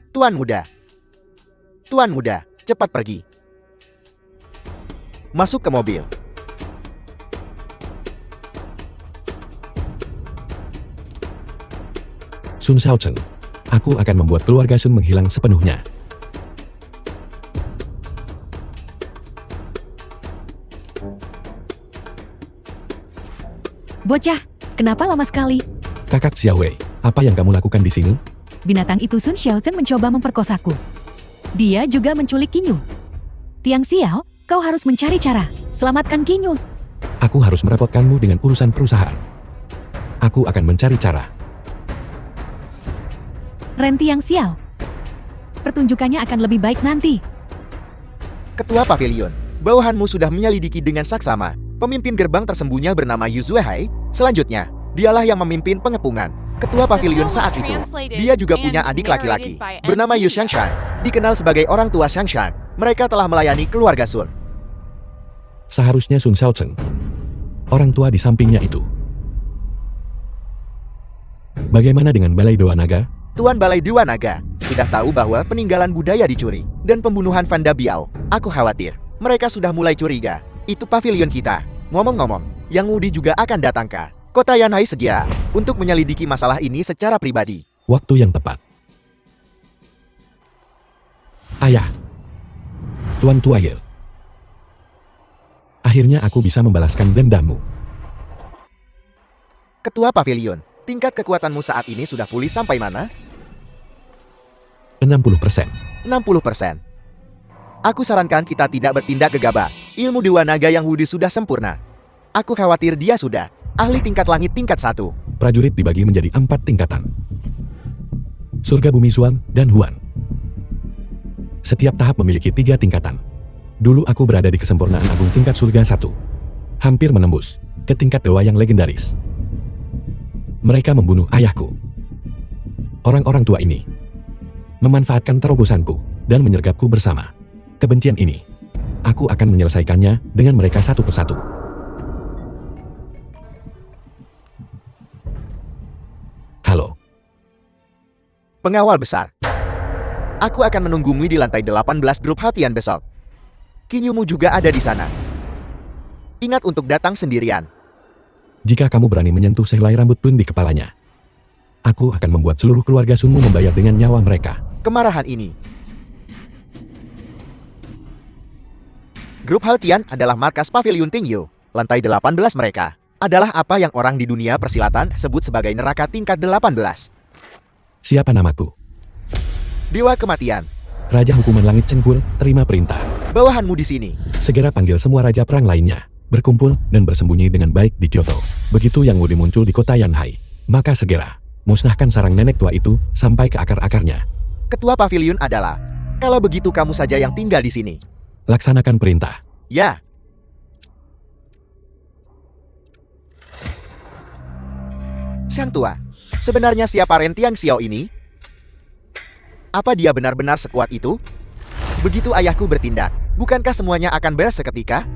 Tuan Muda. Tuan Muda, cepat pergi. Masuk ke mobil. Sun Xiaocheng, aku akan membuat keluarga Sun menghilang sepenuhnya. Bocah, kenapa lama sekali? Kakak Xiaowei, apa yang kamu lakukan di sini? Binatang itu Sun Xiaocheng mencoba memperkosaku. Dia juga menculik Qingyu. Tiang Xiao, kau harus mencari cara. Selamatkan Qingyu. Aku harus merepotkanmu dengan urusan perusahaan. Aku akan mencari cara. Ren Tiang Xiao. Pertunjukannya akan lebih baik nanti. Ketua Pavilion, bawahanmu sudah menyelidiki dengan saksama. Pemimpin gerbang tersembunyi bernama Yu Zuehai. Selanjutnya, dialah yang memimpin pengepungan. Ketua Pavilion saat itu. Dia juga punya adik laki-laki bernama Yu Xiangshan, dikenal sebagai orang tua Xiangshan. Mereka telah melayani keluarga Sun. Seharusnya Sun Xiaocheng, orang tua di sampingnya itu. Bagaimana dengan Balai Dewa Naga? Tuan Balai Dewa Naga sudah tahu bahwa peninggalan budaya dicuri dan pembunuhan Vanda Biao. Aku khawatir mereka sudah mulai curiga. Itu pavilion kita. Ngomong-ngomong, Yang Wudi juga akan datang ke kota Yanhai segera untuk menyelidiki masalah ini secara pribadi. Waktu yang tepat. Ayah. Tuan Tua Ye. Akhirnya aku bisa membalaskan dendammu. Ketua Pavilion, tingkat kekuatanmu saat ini sudah pulih sampai mana? 60%. 60%. Aku sarankan kita tidak bertindak gegabah. Ilmu Dewa Naga Yang Wudi sudah sempurna. Aku khawatir dia sudah ahli tingkat langit tingkat 1. Prajurit dibagi menjadi 4 tingkatan. Surga, Bumi, Suan, dan Huan. Setiap tahap memiliki 3 tingkatan. Dulu aku berada di kesempurnaan agung tingkat surga 1. Hampir menembus ke tingkat dewa yang legendaris. Mereka membunuh ayahku. Orang-orang tua ini memanfaatkan terobosanku dan menyergapku bersama. Kebencian ini, aku akan menyelesaikannya dengan mereka satu persatu. Pengawal besar. Aku akan menunggumu di lantai 18 grup Haotian besok. Kinyumu juga ada di sana. Ingat untuk datang sendirian. Jika kamu berani menyentuh sehelai rambut pun di kepalanya, aku akan membuat seluruh keluarga Sunmu membayar dengan nyawa mereka. Kemarahan ini. Grup Haotian adalah markas Pavilion Tingyu. Lantai 18 mereka adalah apa yang orang di dunia persilatan sebut sebagai neraka tingkat 18. Siapa namaku? Dewa Kematian. Raja Hukuman Langit Cengkul, terima perintah. Bawahanmu di sini. Segera panggil semua raja perang lainnya, berkumpul dan bersembunyi dengan baik di Kyoto. Begitu Yang Wudi muncul di kota Yanhai, maka segera musnahkan sarang nenek tua itu sampai ke akar-akarnya. Ketua Pavilion adalah, kalau begitu kamu saja yang tinggal di sini. Laksanakan perintah. Ya. Sang Tua, sebenarnya siapa Ren Tiang Xiao ini? Apa dia benar-benar sekuat itu? Begitu ayahku bertindak, bukankah semuanya akan beres seketika?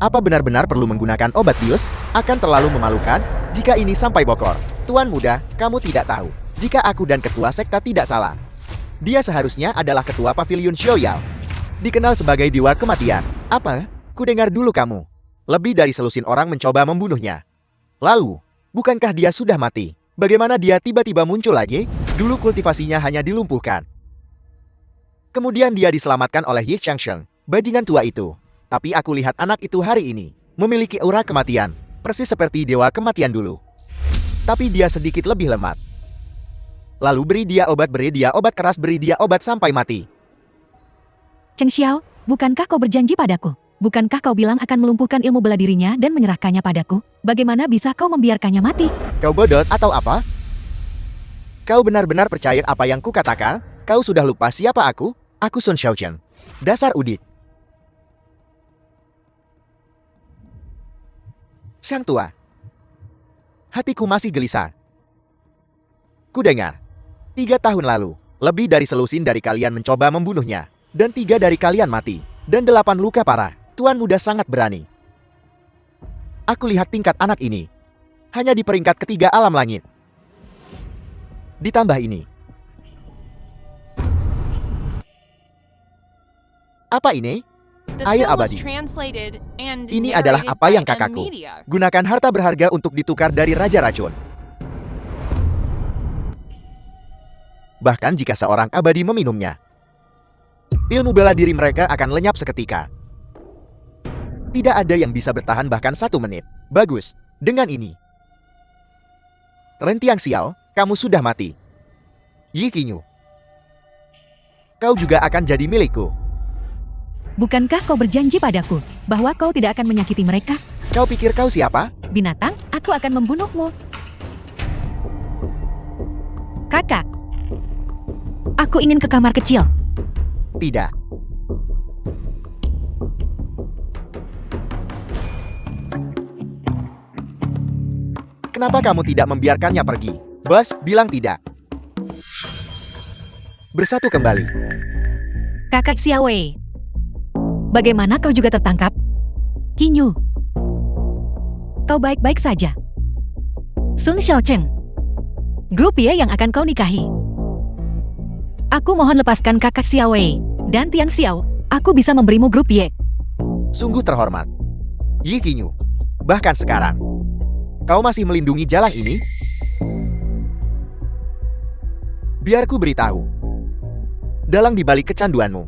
Apa benar-benar perlu menggunakan obat bius? Akan terlalu memalukan jika ini sampai bokor. Tuan muda, kamu tidak tahu jika aku dan ketua sekta tidak salah. Dia seharusnya adalah ketua Pavilion Xiaoyao. Dikenal sebagai Dewa Kematian. Apa? Ku dengar dulu kamu. Lebih dari selusin orang mencoba membunuhnya. Lalu, bukankah dia sudah mati? Bagaimana dia tiba-tiba muncul lagi? Dulu kultivasinya hanya dilumpuhkan. Kemudian dia diselamatkan oleh Yi Changsheng, bajingan tua itu. Tapi aku lihat anak itu hari ini memiliki aura kematian, persis seperti Dewa Kematian dulu. Tapi dia sedikit lebih lemah. Lalu beri dia obat keras, beri dia obat sampai mati. Cheng Xiao, bukankah kau berjanji padaku? Bukankah kau bilang akan melumpuhkan ilmu bela dirinya dan menyerahkannya padaku? Bagaimana bisa kau membiarkannya mati? Kau bodoh atau apa? Kau benar-benar percaya apa yang kukatakan? Kau sudah lupa siapa aku? Aku Sun Xiaochen. Dasar udit. Sang Tua. Hatiku masih gelisah. Ku dengar, 3 tahun lalu, lebih dari selusin dari kalian mencoba membunuhnya. Dan 3 dari kalian mati. Dan 8 luka parah. Tuan muda sangat berani. Aku lihat tingkat anak ini. Hanya di peringkat ketiga alam langit. Ditambah ini. Apa ini? The Air film was abadi. translated and Ini adalah narrated apa by yang M kakakku. Media. Gunakan harta berharga untuk ditukar dari Raja Racun. Bahkan jika seorang abadi meminumnya, ilmu bela diri mereka akan lenyap seketika. Tidak ada yang bisa bertahan bahkan 1 menit. Bagus, dengan ini. Ren Tiang Xiao, kamu sudah mati. Yi Qinyu, kau juga akan jadi milikku. Bukankah kau berjanji padaku bahwa kau tidak akan menyakiti mereka? Kau pikir kau siapa? Binatang, aku akan membunuhmu. Kakak, aku ingin ke kamar kecil. Tidak. Kenapa kamu tidak membiarkannya pergi? Bos, bilang tidak. Bersatu kembali. Kakak Xiaowei, bagaimana kau juga tertangkap? Qinyu, kau baik-baik saja. Sun Xiaocheng, grup Ye yang akan kau nikahi. Aku mohon lepaskan kakak Xiaowei dan Tiang Xiao. Aku bisa memberimu grup Ye. Sungguh terhormat. Yi Qinyu, bahkan sekarang, kau masih melindungi jalan ini? Biar ku beritahu. Dalang dibalik kecanduanmu.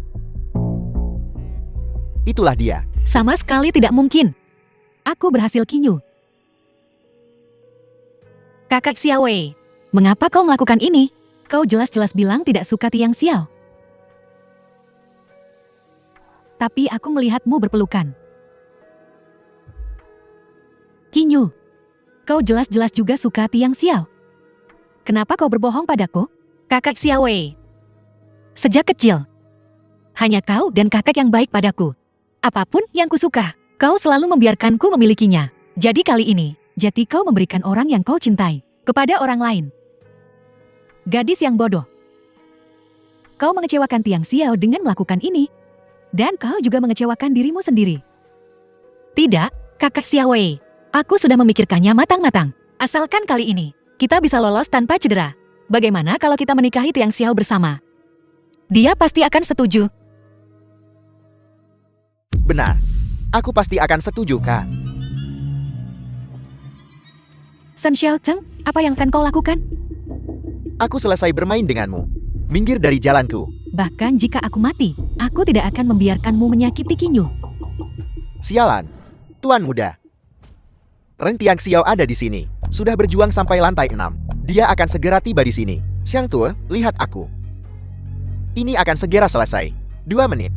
Itulah dia. Sama sekali tidak mungkin. Aku berhasil Qinyu. Kakak Xiaowei, mengapa kau melakukan ini? Kau jelas-jelas bilang tidak suka Tiang Xiao. Tapi aku melihatmu berpelukan. Qinyu, kau jelas-jelas juga suka Tiang Xiao. Kenapa kau berbohong padaku? Kakak Xiaowei, sejak kecil, hanya kau dan kakak yang baik padaku. Apapun yang kusuka, kau selalu membiarkanku memilikinya. Jadi kali ini, jati kau memberikan orang yang kau cintai kepada orang lain. Gadis yang bodoh. Kau mengecewakan Tiang Xiao dengan melakukan ini. Dan kau juga mengecewakan dirimu sendiri. Tidak, kakak Xiaowei. Aku sudah memikirkannya matang-matang. Asalkan kali ini, kita bisa lolos tanpa cedera. Bagaimana kalau kita menikahi Tiang Xiao bersama? Dia pasti akan setuju. Benar. Aku pasti akan setuju, Kak. Sun Xiaocheng, apa yang akan kau lakukan? Aku selesai bermain denganmu. Minggir dari jalanku. Bahkan jika aku mati, aku tidak akan membiarkanmu menyakiti Kinyu. Sialan. Tuan muda. Ren Tiang Xiao ada di sini. Sudah berjuang sampai lantai 6. Dia akan segera tiba di sini. Xiang Tue, lihat aku. Ini akan segera selesai. 2 menit.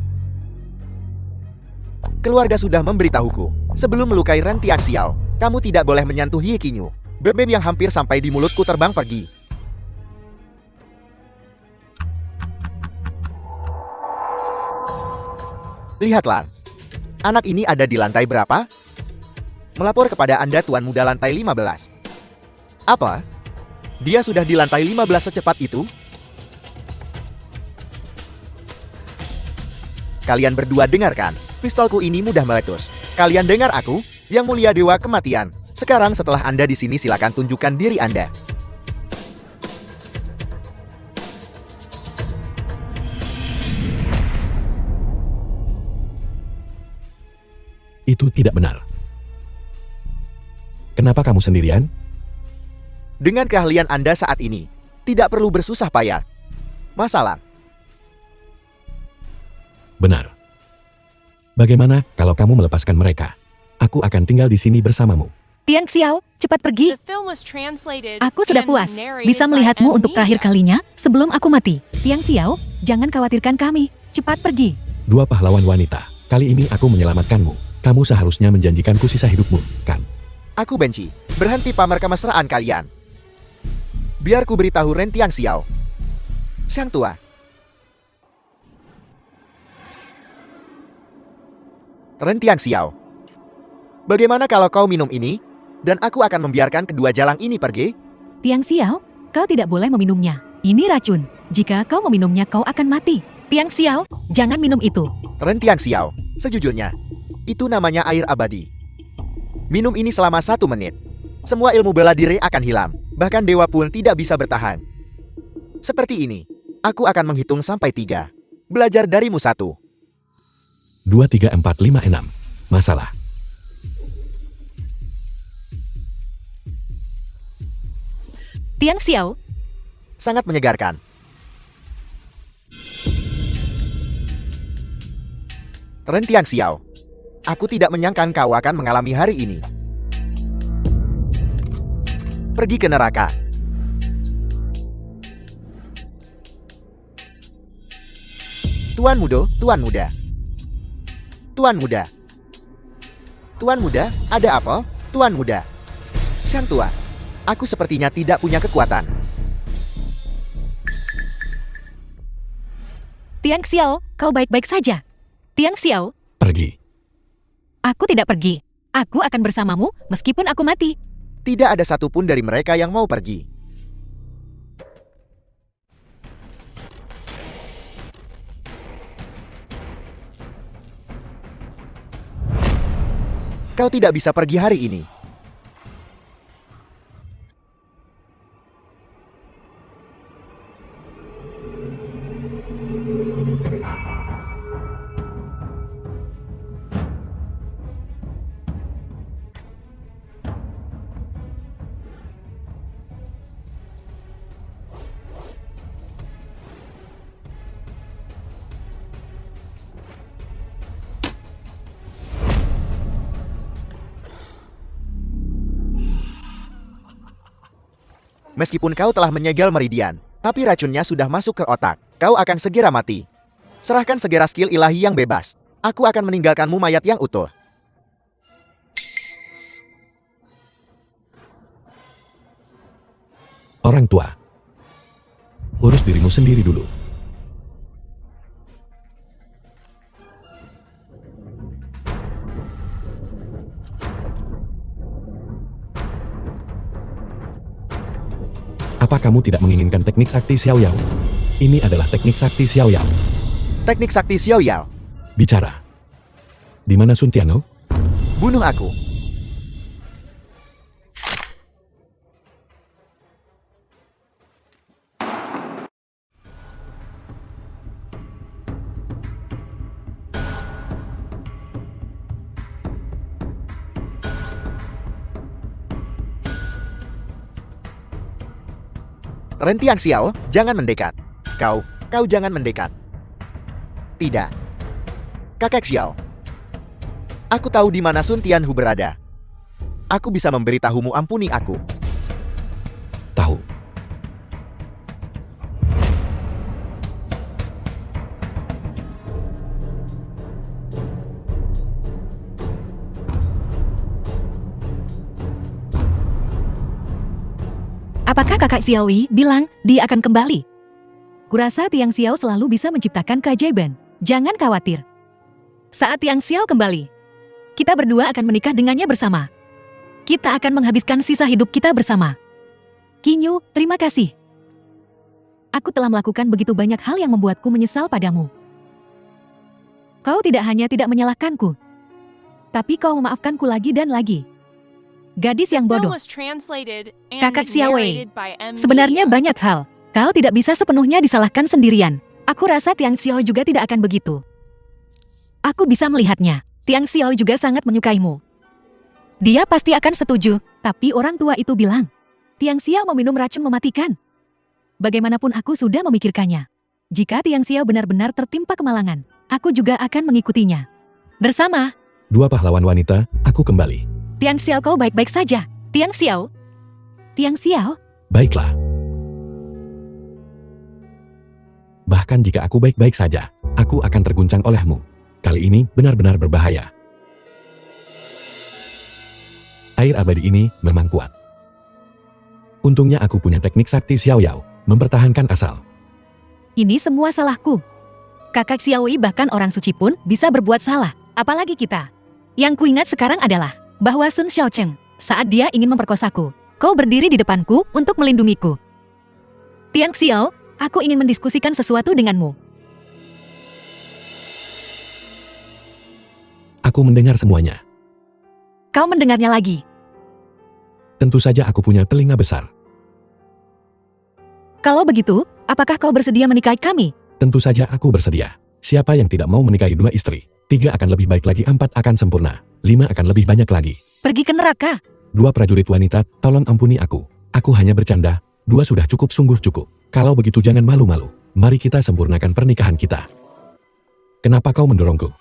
Keluarga sudah memberitahuku. Sebelum melukai Ren Tiang Xiao, kamu tidak boleh menyentuh Ye Qingyu. Bebek yang hampir sampai di mulutku terbang pergi. Lihatlah. Anak ini ada di lantai berapa? Melapor kepada Anda Tuan Muda lantai 15. Apa? Dia sudah di lantai 15 secepat itu? Kalian berdua dengarkan. Pistolku ini mudah meletus. Kalian dengar aku? Yang mulia dewa kematian. Sekarang setelah Anda di sini silakan tunjukkan diri Anda. Itu tidak benar. Kenapa kamu sendirian? Dengan keahlian Anda saat ini, tidak perlu bersusah payah. Masalah. Benar. Bagaimana kalau kamu melepaskan mereka? Aku akan tinggal di sini bersamamu. Tiang Xiao, cepat pergi. The film was translated Aku sudah and puas. narrated Bisa by melihatmu M. untuk terakhir Nia. kalinya sebelum aku mati. Tiang Xiao, jangan khawatirkan kami. Cepat pergi. 2 pahlawan wanita. Kali ini aku menyelamatkanmu. Kamu seharusnya menjanjikanku sisa hidupmu, kan? Aku benci. Berhenti pamer kemesraan kalian. Biar ku beritahu Ren Tiang Xiao. Sang tua. Ren Tiang Xiao. Bagaimana kalau kau minum ini? Dan aku akan membiarkan kedua jalang ini pergi? Tiang Xiao, kau tidak boleh meminumnya. Ini racun. Jika kau meminumnya, kau akan mati. Tiang Xiao, jangan minum itu. Ren Tiang Xiao. Sejujurnya, itu namanya air abadi. Minum ini selama 1 menit. Semua ilmu bela diri akan hilang. Bahkan dewa pun tidak bisa bertahan. Seperti ini, aku akan menghitung sampai 3. Belajar darimu 1. 2, 3, 4, 5, 6. Masalah. Tiang Xiao, Sangat menyegarkan. Ren Tiang Xiao. Aku tidak menyangka kau akan mengalami hari ini. Pergi ke neraka. Tuan Mudo, Tuan Muda. Tuan Muda. Tuan Muda, ada apa? Tuan Muda. Sang tua. Aku sepertinya tidak punya kekuatan. Tiang Xiao, kau baik-baik saja. Tiang Xiao, Pergi. aku tidak pergi. Aku akan bersamamu meskipun aku mati. Tidak ada satupun dari mereka yang mau pergi. Kau tidak bisa pergi hari ini. Meskipun kau telah menyegel meridian, tapi racunnya sudah masuk ke otak. Kau akan segera mati. Serahkan segera skill ilahi yang bebas. Aku akan meninggalkanmu mayat yang utuh. Orang tua. Urus dirimu sendiri dulu. Apa kamu tidak menginginkan teknik sakti Xiao Yao? Ini adalah teknik sakti Xiao Yao. Teknik sakti Xiao Yao. Bicara. Di mana Sun Tiano? Bunuh aku. Ren Tianxiao, jangan mendekat. Kau jangan mendekat. Tidak. Kakek Xiao. Aku tahu di mana Sun Tianhu berada. Aku bisa memberitahumu, ampuni aku. Tahu. Apakah kakak Xiaoyi bilang dia akan kembali? Kurasa Tiang Xiao selalu bisa menciptakan keajaiban. Jangan khawatir. Saat Tiang Xiao kembali, kita berdua akan menikah dengannya bersama. Kita akan menghabiskan sisa hidup kita bersama. Kinyu, terima kasih. Aku telah melakukan begitu banyak hal yang membuatku menyesal padamu. Kau tidak hanya tidak menyalahkanku, tapi kau memaafkanku lagi dan lagi. Gadis yang The film bodoh. was translated and Kakak Xiaowei, narrated by M. Sebenarnya Media. banyak hal. Kau tidak bisa sepenuhnya disalahkan sendirian. Aku rasa Tiang Xiao juga tidak akan begitu. Aku bisa melihatnya. Tiang Xiao juga sangat menyukaimu. Dia pasti akan setuju, tapi orang tua itu bilang, Tiang Xiao meminum racun mematikan. Bagaimanapun aku sudah memikirkannya. Jika Tiang Xiao benar-benar tertimpa kemalangan, aku juga akan mengikutinya. Bersama, 2 pahlawan wanita, aku kembali. Tiang Xiao kau baik-baik saja. Tiang Xiao? Tiang Xiao? Baiklah. Bahkan jika aku baik-baik saja, aku akan terguncang olehmu. Kali ini benar-benar berbahaya. Air abadi ini memang kuat. Untungnya aku punya teknik sakti Xiao Yao, mempertahankan asal. Ini semua salahku. Kakak Xiaoyi bahkan orang suci pun bisa berbuat salah, apalagi kita. Yang kuingat sekarang adalah bahwa Sun Xiaocheng, saat dia ingin memperkosaku, kau berdiri di depanku untuk melindungiku. Tiang Xiao, aku ingin mendiskusikan sesuatu denganmu. Aku mendengar semuanya. Kau mendengarnya lagi. Tentu saja aku punya telinga besar. Kalau begitu, apakah kau bersedia menikahi kami? Tentu saja aku bersedia. Siapa yang tidak mau menikahi 2 istri? 3 akan lebih baik lagi, 4 akan sempurna, 5 akan lebih banyak lagi. Pergi ke neraka. 2 prajurit wanita, tolong ampuni aku. Aku hanya bercanda, 2 sudah cukup, sungguh cukup. Kalau begitu jangan malu-malu. Mari kita sempurnakan pernikahan kita. Kenapa kau mendorongku?